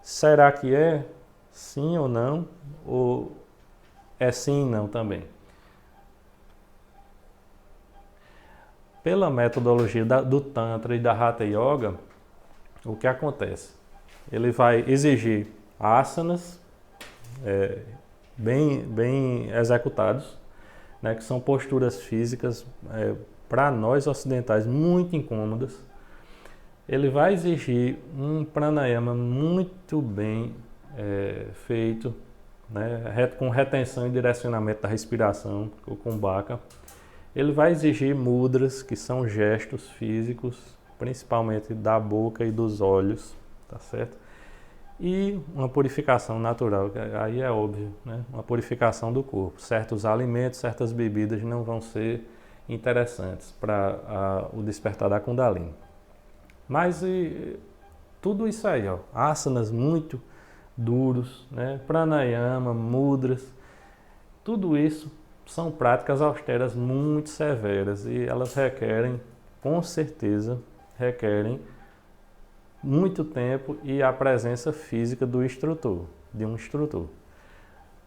Será que é? Sim ou não? Ou é sim e não também? Pela metodologia do Tantra e da Hatha Yoga, o que acontece? Ele vai exigir asanas bem executados, né, que são posturas físicas para nós ocidentais muito incômodas. Ele vai exigir um pranayama muito bem feito, né, com retenção e direcionamento da respiração, o Kumbhaka. Ele vai exigir mudras, que são gestos físicos, principalmente da boca e dos olhos, tá certo? E uma purificação natural, que aí é óbvio, né? Uma purificação do corpo. Certos alimentos, certas bebidas não vão ser interessantes para o despertar da Kundalini. Mas tudo isso aí, ó, asanas muito duros, né? Pranayama, mudras, tudo isso são práticas austeras muito severas e elas requerem, com certeza, muito tempo e a presença física do instrutor, de um instrutor.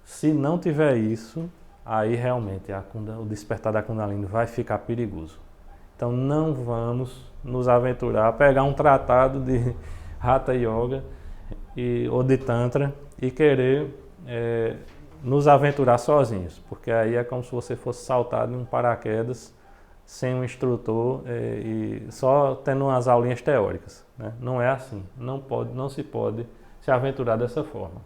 Se não tiver isso, aí realmente o despertar da Kundalini vai ficar perigoso. Então não vamos nos aventurar a pegar um tratado de Hatha Yoga ou de Tantra e querer nos aventurar sozinhos, porque aí é como se você fosse saltado em um paraquedas sem um instrutor e só tendo umas aulinhas teóricas, né? Não é assim, não se pode se aventurar dessa forma.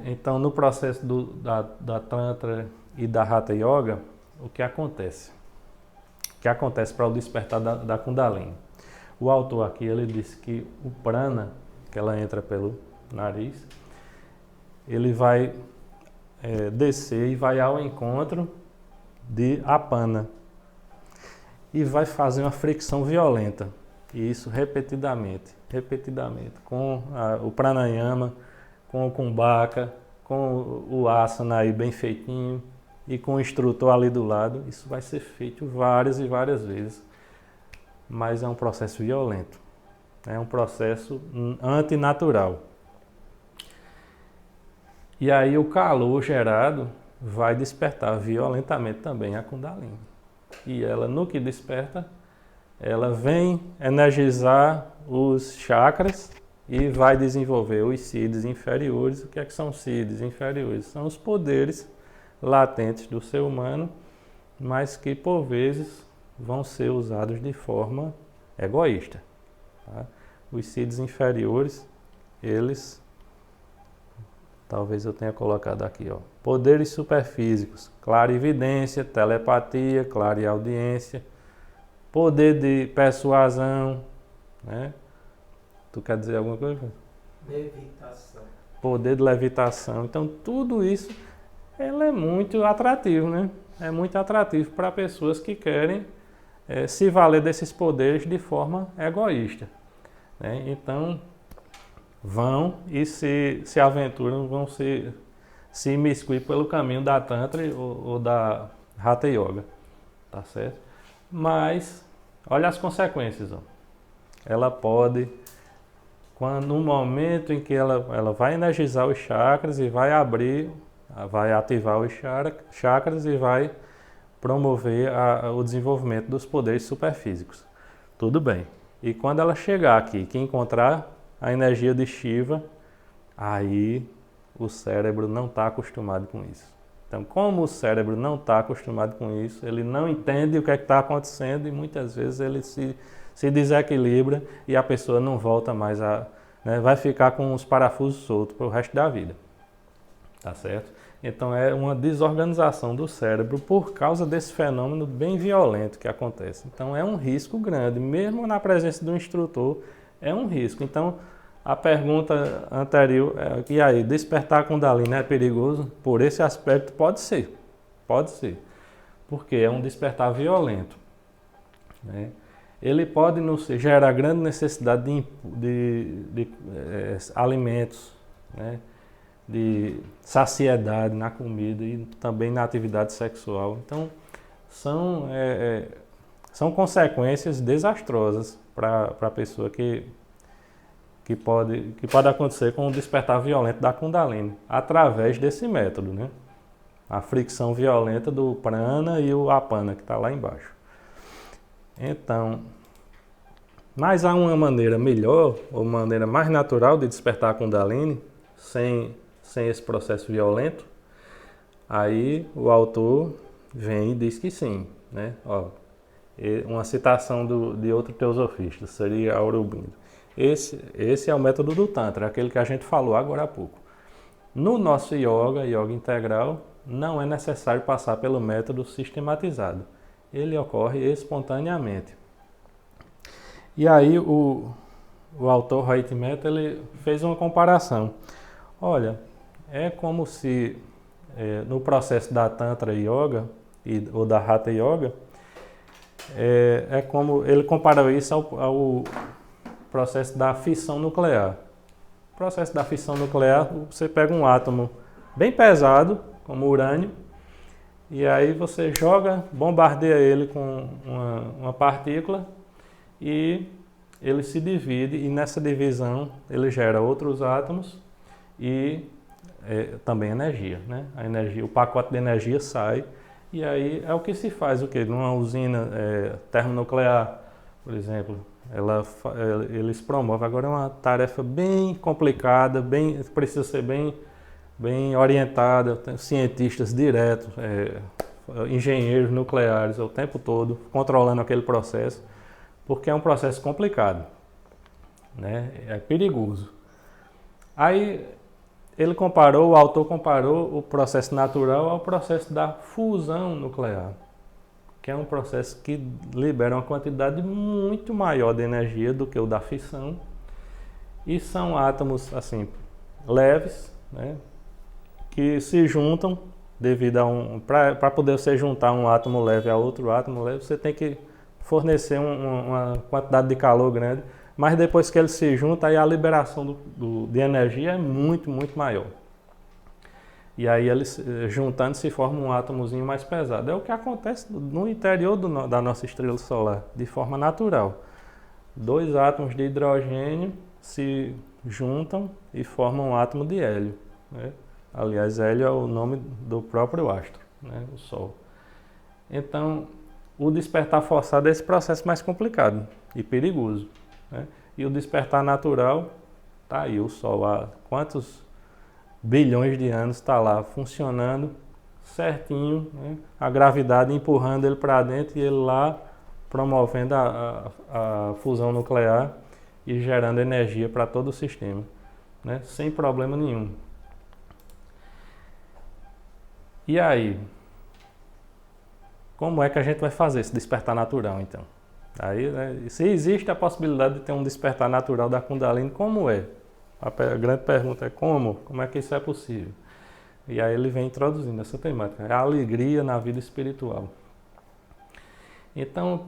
Então, no processo da Tantra e da Hatha Yoga, o que acontece? O que acontece para o despertar da Kundalini? O autor aqui, ele disse que o prana, que ela entra pelo nariz, ele vai descer e vai ao encontro de apana e vai fazer uma fricção violenta, e isso repetidamente, com o pranayama, com o kumbhaka, com o asana aí bem feitinho e com o instrutor ali do lado. Isso vai ser feito várias e várias vezes, mas é um processo violento, é um processo antinatural. E aí o calor gerado vai despertar violentamente também a Kundalini. E ela, no que desperta, ela vem energizar os chakras e vai desenvolver os siddhis inferiores. O que é que são siddhis inferiores? São os poderes latentes do ser humano, mas que por vezes vão ser usados de forma egoísta. Tá? Os siddhis inferiores, eles... Talvez eu tenha colocado aqui, ó. Poderes superfísicos, clarividência, telepatia, clareaudiência, poder de persuasão, né? Tu quer dizer alguma coisa? Levitação. Poder de levitação. Então, tudo isso, ele é muito atrativo, né? É muito atrativo para pessoas que querem se valer desses poderes de forma egoísta, né? Então, vão e se aventuram, vão se imiscuir pelo caminho da Tantra ou da Hatha Yoga, tá certo? Mas, olha as consequências, ó. Ela pode, no momento em que ela vai energizar os chakras e vai ativar os chakras e vai promover o desenvolvimento dos poderes superfísicos. Tudo bem. E quando ela chegar aqui, que encontrar a energia de Shiva, aí o cérebro não está acostumado com isso. Então, como o cérebro não está acostumado com isso, ele não entende o que é que está acontecendo e muitas vezes ele se desequilibra e a pessoa não volta mais vai ficar com os parafusos soltos para o resto da vida. Tá certo? Então é uma desorganização do cérebro por causa desse fenômeno bem violento que acontece. Então é um risco grande, mesmo na presença do instrutor, é um risco. Então, a pergunta anterior é, e aí, despertar Kundalini é perigoso? Por esse aspecto, pode ser. Porque é um despertar violento, né? Ele pode gerar grande necessidade de alimentos, né? De saciedade na comida e também na atividade sexual. Então, são consequências desastrosas para a pessoa que pode acontecer com o despertar violento da Kundalini, através desse método, né? A fricção violenta do prana e o apana, que está lá embaixo. Então, mas há uma maneira melhor, ou uma maneira mais natural de despertar a Kundalini, sem esse processo violento. Aí o autor vem e diz que sim, né? Ó, uma citação de outro teosofista, seria Aurobindo. Esse é o método do Tantra, aquele que a gente falou agora há pouco. No nosso yoga integral, não é necessário passar pelo método sistematizado. Ele ocorre espontaneamente. E aí o autor Rohit Mehta ele fez uma comparação. Olha, é como se no processo da Tantra Yoga ou da Hatha Yoga, é como ele comparou isso ao processo da fissão nuclear. O processo da fissão nuclear, você pega um átomo bem pesado, como urânio, e aí você bombardeia ele com uma partícula e ele se divide, e nessa divisão ele gera outros átomos e também energia, né? A energia, o pacote de energia sai, e aí é o que se faz, numa usina termonuclear, por exemplo, eles promovem, agora é uma tarefa bem complicada, precisa ser bem orientada, tem cientistas diretos, engenheiros nucleares o tempo todo controlando aquele processo, porque é um processo complicado, né? É perigoso. Aí o autor comparou o processo natural ao processo da fusão nuclear, que é um processo que libera uma quantidade muito maior de energia do que o da fissão, e são átomos assim leves, né, que se juntam devido para poder você juntar um átomo leve a outro átomo leve, você tem que fornecer uma quantidade de calor grande, mas depois que ele se junta, aí a liberação de energia é muito, muito maior. E aí eles juntando se forma um átomozinho mais pesado. É o que acontece no interior da nossa estrela solar, de forma natural. 2 átomos de hidrogênio se juntam e formam um átomo de hélio, né? Aliás, hélio é o nome do próprio astro, né? O Sol. Então, o despertar forçado é esse processo mais complicado e perigoso, né? E o despertar natural, tá aí, o Sol há quantos bilhões de anos está lá funcionando certinho, né? A gravidade empurrando ele para dentro e ele lá promovendo a fusão nuclear e gerando energia para todo o sistema, né? Sem problema nenhum. E aí, como é que a gente vai fazer esse despertar natural, então? Aí, né, se existe a possibilidade de ter um despertar natural da Kundalini, como é? A grande pergunta é como? Como é que isso é possível? E aí ele vem introduzindo essa temática, a alegria na vida espiritual. Então,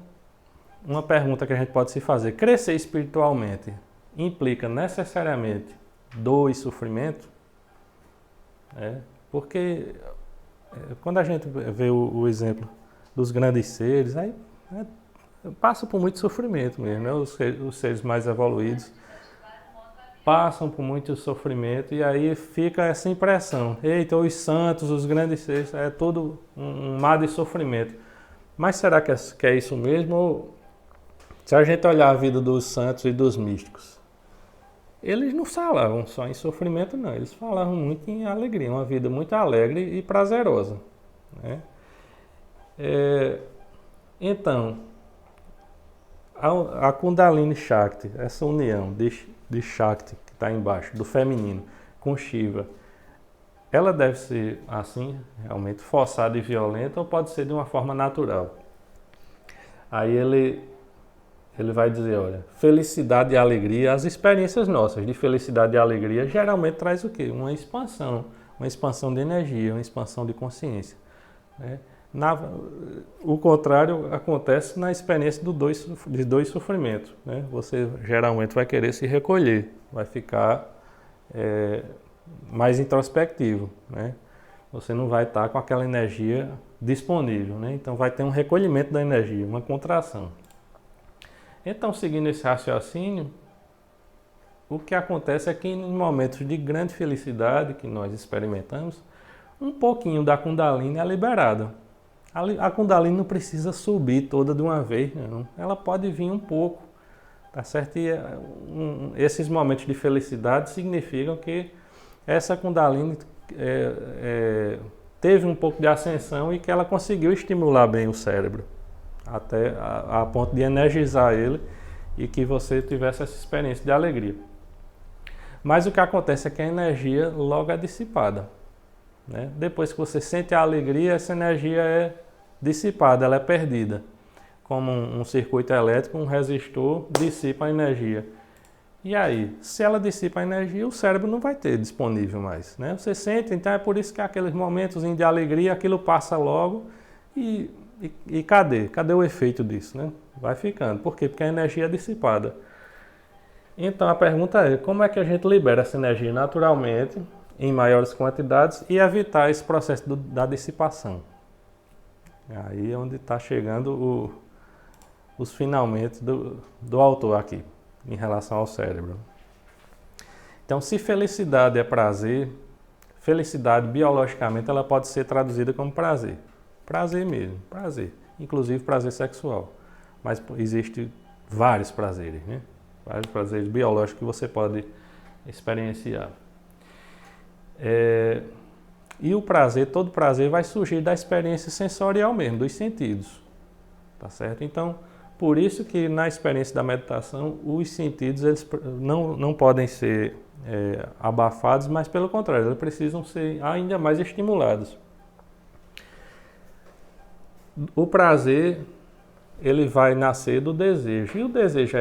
uma pergunta que a gente pode se fazer, crescer espiritualmente implica necessariamente dor e sofrimento? Porque quando a gente vê o exemplo dos grandes seres, aí passam por muito sofrimento mesmo, né? Os seres mais evoluídos passam por muito sofrimento e aí fica essa impressão, eita, os santos, os grandes seres, é todo um mar de sofrimento. Mas será que é isso mesmo? Ou, se a gente olhar a vida dos santos e dos místicos, eles não falavam só em sofrimento, não. Eles falavam muito em alegria, uma vida muito alegre e prazerosa, né? Então, a Kundalini Shakti, essa união de Shakti, que está embaixo, do feminino, com Shiva, ela deve ser, assim, realmente forçada e violenta, ou pode ser de uma forma natural? Aí ele vai dizer, olha, felicidade e alegria, as experiências nossas de felicidade e alegria geralmente traz o quê? Uma expansão de energia, uma expansão de consciência, né? O contrário acontece na experiência de dois sofrimentos, né? Você geralmente vai querer se recolher, vai ficar mais introspectivo, né? Você não vai estar com aquela energia disponível, né? Então vai ter um recolhimento da energia, uma contração. Então, seguindo esse raciocínio, o que acontece é que em momentos de grande felicidade que nós experimentamos, um pouquinho da Kundalini é liberada. A Kundalini não precisa subir toda de uma vez, não. Ela pode vir um pouco, tá certo? E esses momentos de felicidade significam que essa Kundalini teve um pouco de ascensão e que ela conseguiu estimular bem o cérebro, até a ponto de energizar ele e que você tivesse essa experiência de alegria. Mas o que acontece é que a energia logo é dissipada, né? Depois que você sente a alegria, essa energia é dissipada, ela é perdida. Como um circuito elétrico, um resistor dissipa a energia. E aí, se ela dissipa a energia, o cérebro não vai ter disponível mais, né? Você sente, então é por isso que aqueles momentos de alegria, aquilo passa logo e cadê? Cadê o efeito disso, né? Vai ficando. Por quê? Porque a energia é dissipada. Então a pergunta é, como é que a gente libera essa energia naturalmente, em maiores quantidades, e evitar esse processo da dissipação? Aí é onde está chegando os finalmente do autor aqui, em relação ao cérebro. Então, se felicidade é prazer, felicidade biologicamente ela pode ser traduzida como prazer. Prazer mesmo, prazer. Inclusive prazer sexual. Mas existem vários prazeres, né? Vários prazeres biológicos que você pode experienciar. E o prazer, todo prazer vai surgir da experiência sensorial mesmo, dos sentidos. Tá certo? Então, por isso que na experiência da meditação, os sentidos eles não podem ser abafados, mas pelo contrário, eles precisam ser ainda mais estimulados. O prazer, ele vai nascer do desejo. E o desejo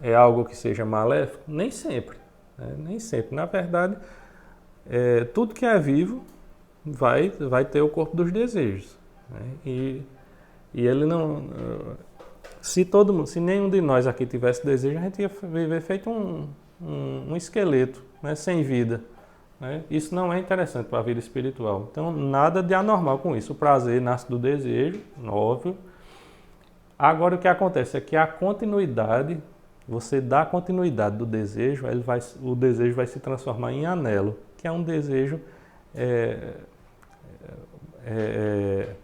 é algo que seja maléfico? Nem sempre. Né? Nem sempre. Na verdade, tudo que é vivo vai ter o corpo dos desejos. Né? E ele não... Se nenhum de nós aqui tivesse desejo, a gente ia viver feito um esqueleto, né? Sem vida. Né? Isso não é interessante para a vida espiritual. Então, nada de anormal com isso. O prazer nasce do desejo, óbvio. Agora, o que acontece é que a continuidade, você dá continuidade do desejo, o desejo vai se transformar em anelo, que é um desejo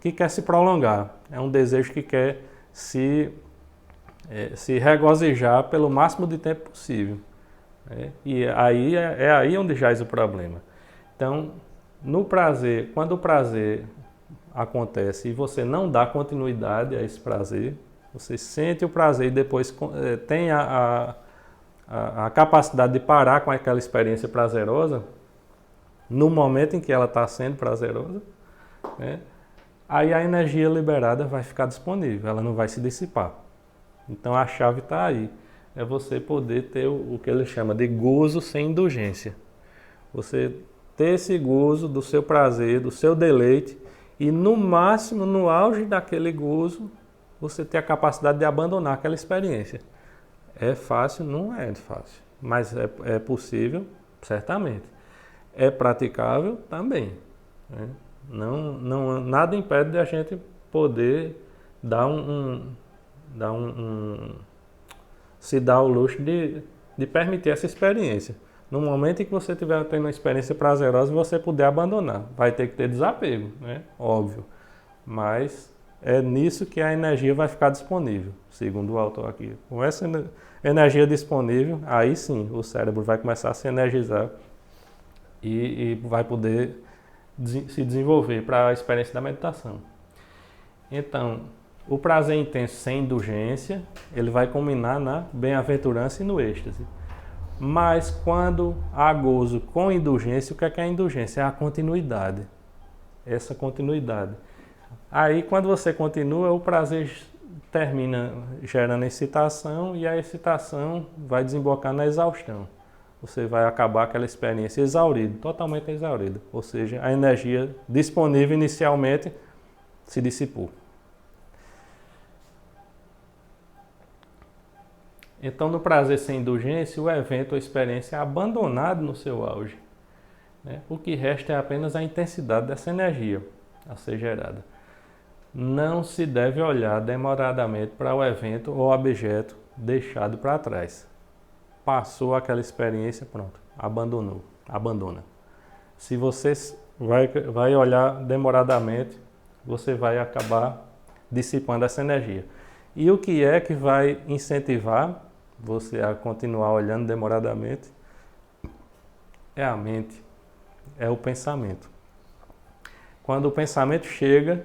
que quer se prolongar. É um desejo que quer se regozijar pelo máximo de tempo possível. E aí é aí onde jaz o problema. Então, no prazer, quando o prazer acontece e você não dá continuidade a esse prazer, você sente o prazer e depois tem a capacidade de parar com aquela experiência prazerosa, no momento em que ela está sendo prazerosa, né? Aí a energia liberada vai ficar disponível, ela não vai se dissipar. Então a chave está aí, é você poder ter o que ele chama de gozo sem indulgência. Você ter esse gozo do seu prazer, do seu deleite, e no máximo, no auge daquele gozo, você ter a capacidade de abandonar aquela experiência. É fácil? Não é fácil, mas é possível, certamente. É praticável também. Né? Nada impede de a gente poder se dar o luxo de permitir essa experiência. No momento em que você estiver tendo uma experiência prazerosa, você puder abandonar. Vai ter que ter desapego, né? Óbvio. Mas é nisso que a energia vai ficar disponível, segundo o autor aqui. Com essa energia disponível, aí sim o cérebro vai começar a se energizar e vai poder se desenvolver para a experiência da meditação. Então, o prazer intenso sem indulgência, ele vai culminar na bem-aventurança e no êxtase. Mas quando há gozo com indulgência, o que é a indulgência? É a continuidade. Essa continuidade. Aí, quando você continua, o prazer termina gerando excitação e a excitação vai desembocar na exaustão. Você vai acabar aquela experiência exaurida, totalmente exaurida. Ou seja, a energia disponível inicialmente se dissipou. Então, no prazer sem indulgência, o evento ou experiência é abandonado no seu auge. Né? O que resta é apenas a intensidade dessa energia a ser gerada. Não se deve olhar demoradamente para o evento ou objeto deixado para trás. Passou aquela experiência, pronto, abandona. Se você vai olhar demoradamente, você vai acabar dissipando essa energia. E o que é que vai incentivar você a continuar olhando demoradamente? É a mente, é o pensamento. Quando o pensamento chega,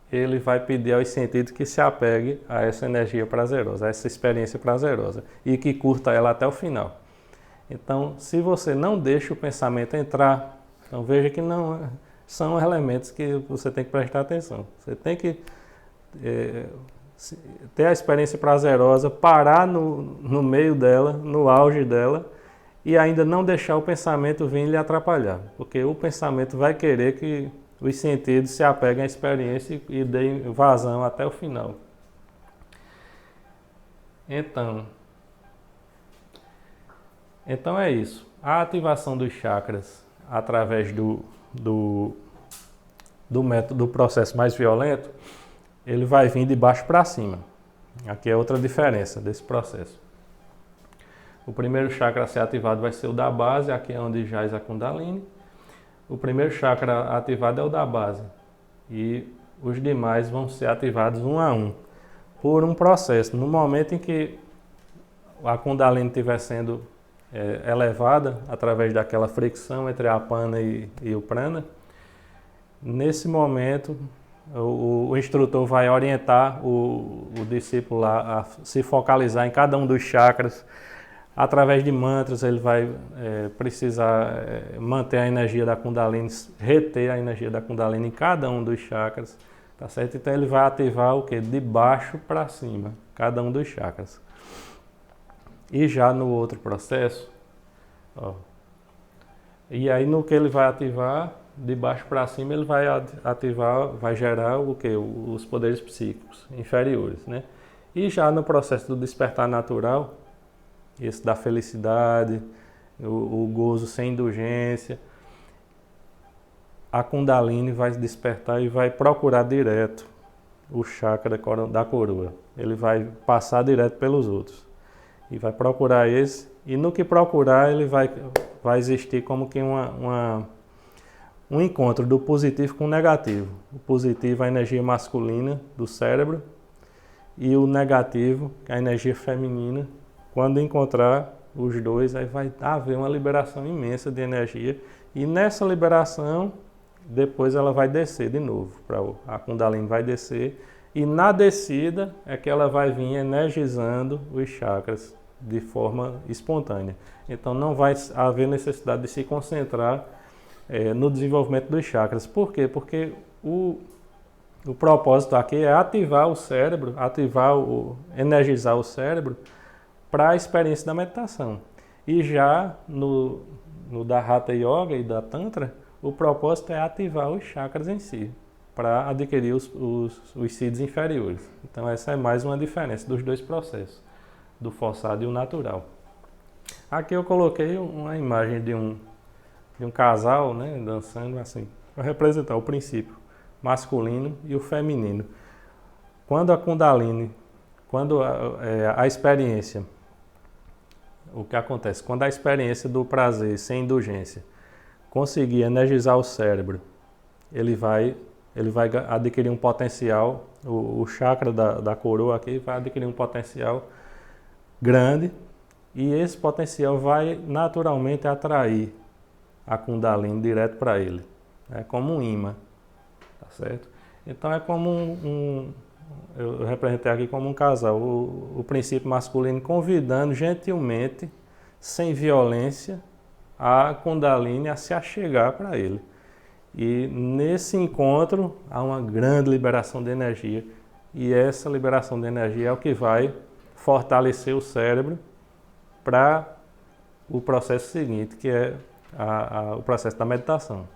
ele vai pedir aos sentidos que se apegue a essa energia prazerosa, a essa experiência prazerosa e que curta ela até o final. Então, se você não deixa o pensamento entrar, então veja que não são elementos que você tem que prestar atenção. Você tem que ter a experiência prazerosa, parar no meio dela, no auge dela, e ainda não deixar o pensamento vir lhe atrapalhar, porque o pensamento vai querer que os sentidos se apeguem à experiência e deem vazão até o final. Então é isso. A ativação dos chakras através do método, do processo mais violento, ele vai vir de baixo para cima. Aqui é outra diferença desse processo. O primeiro chakra a ser ativado vai ser o da base, aqui é onde jaz a Kundalini. O primeiro chakra ativado é o da base e os demais vão ser ativados um a um, por um processo. No momento em que a Kundalini estiver sendo elevada, através daquela fricção entre a Apana e o Prana, nesse momento o instrutor vai orientar o discípulo a se focalizar em cada um dos chakras. Através de mantras, ele vai precisar manter a energia da Kundalini, reter a energia da Kundalini em cada um dos chakras, tá certo? Então ele vai ativar o quê? De baixo para cima, cada um dos chakras. E já no outro processo, ó, e aí no que ele vai ativar, de baixo para cima, ele vai ativar, vai gerar o quê? Os poderes psíquicos inferiores, né? E já no processo do despertar natural, esse da felicidade, o gozo sem indulgência, a Kundalini vai despertar e vai procurar direto o chakra da coroa. Ele vai passar direto pelos outros e vai procurar esse, e no que procurar ele vai existir como que um encontro do positivo com o negativo. O positivo é a energia masculina do cérebro e o negativo é a energia feminina. Quando encontrar os dois, aí vai haver uma liberação imensa de energia. E nessa liberação, depois ela vai descer de novo. A Kundalini vai descer. E na descida é que ela vai vir energizando os chakras de forma espontânea. Então não vai haver necessidade de se concentrar no desenvolvimento dos chakras. Por quê? Porque o propósito aqui é ativar o cérebro, energizar o cérebro para a experiência da meditação. E já no da Hatha Yoga e da Tantra, o propósito é ativar os chakras em si, para adquirir os siddhis inferiores. Então essa é mais uma diferença dos dois processos, do forçado e o natural. Aqui eu coloquei uma imagem de um casal, né, dançando assim, para representar o princípio masculino e o feminino. Quando a Kundalini, quando a experiência, o que acontece? Quando a experiência do prazer sem indulgência conseguir energizar o cérebro, ele vai adquirir um potencial, o chakra da coroa aqui vai adquirir um potencial grande, e esse potencial vai naturalmente atrair a Kundalini direto para ele. É como um imã, tá certo? Então é como eu representei aqui como um casal, o princípio masculino convidando gentilmente, sem violência, a Kundalini a se achegar para ele. E nesse encontro há uma grande liberação de energia, e essa liberação de energia é o que vai fortalecer o cérebro para o processo seguinte, que é o processo da meditação,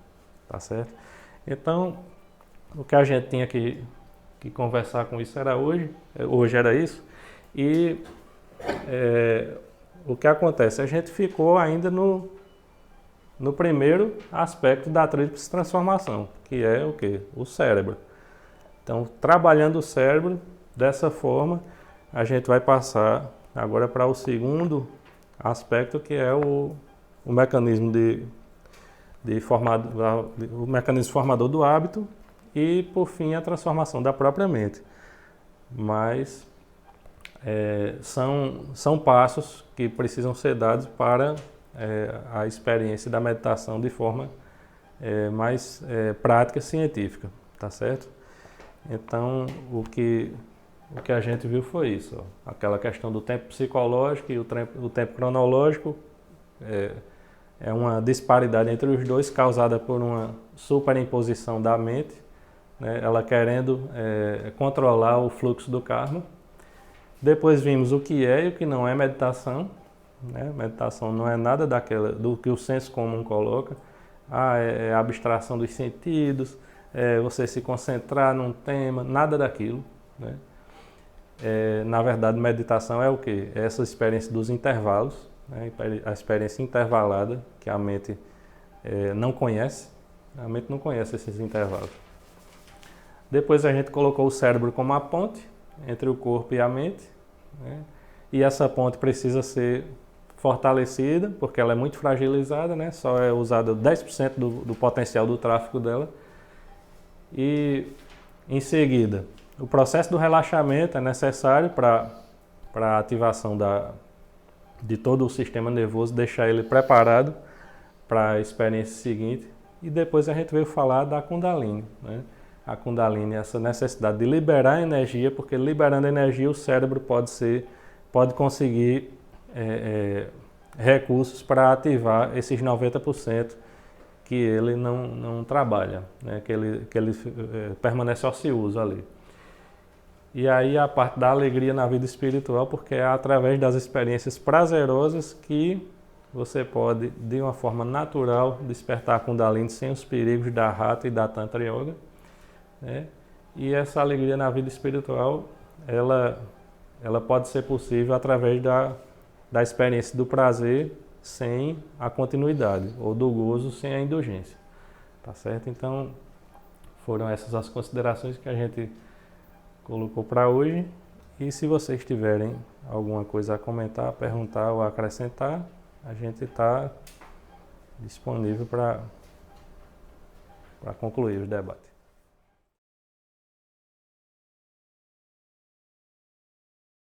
tá certo? Então, o que a gente tinha que conversar com isso era hoje era isso, e o que acontece? A gente ficou ainda no primeiro aspecto da tríplice transformação, que é o quê? O cérebro. Então, trabalhando o cérebro dessa forma, a gente vai passar agora para o segundo aspecto, que é o mecanismo o mecanismo formador do hábito, e por fim a transformação da própria mente. Mas são passos que precisam ser dados para a experiência da meditação de forma mais prática, científica, tá certo? Então o que a gente viu foi isso, ó, aquela questão do tempo psicológico e o tempo cronológico, É uma disparidade entre os dois causada por uma superimposição da mente, né? Ela querendo controlar o fluxo do karma. Depois vimos o que é e o que não é meditação, né? Meditação não é nada do que o senso comum coloca. É a abstração dos sentidos, é você se concentrar num tema, nada daquilo, né? Na verdade, meditação é o quê? É essa experiência dos intervalos, né? A experiência intervalada que a mente não conhece. A mente não conhece esses intervalos. Depois a gente colocou o cérebro como a ponte entre o corpo e a mente, né? E essa ponte precisa ser fortalecida, porque ela é muito fragilizada, né? Só é usada 10% do potencial do tráfego dela. E em seguida, o processo do relaxamento é necessário para a ativação de todo o sistema nervoso, deixar ele preparado para a experiência seguinte. E depois a gente veio falar da Kundalini, né? A Kundalini é essa necessidade de liberar energia, porque liberando energia o cérebro pode conseguir recursos para ativar esses 90% que ele não trabalha, né? que ele permanece ocioso ali. E aí a parte da alegria na vida espiritual, porque é através das experiências prazerosas que você pode, de uma forma natural, despertar a Kundalini sem os perigos da Hatha e da Tantra Yoga, né? E essa alegria na vida espiritual, ela pode ser possível através da experiência do prazer sem a continuidade, ou do gozo sem a indulgência, tá certo? Então, foram essas as considerações que a gente colocou para hoje. E se vocês tiverem alguma coisa a comentar, perguntar ou acrescentar, a gente está disponível para concluir o debate.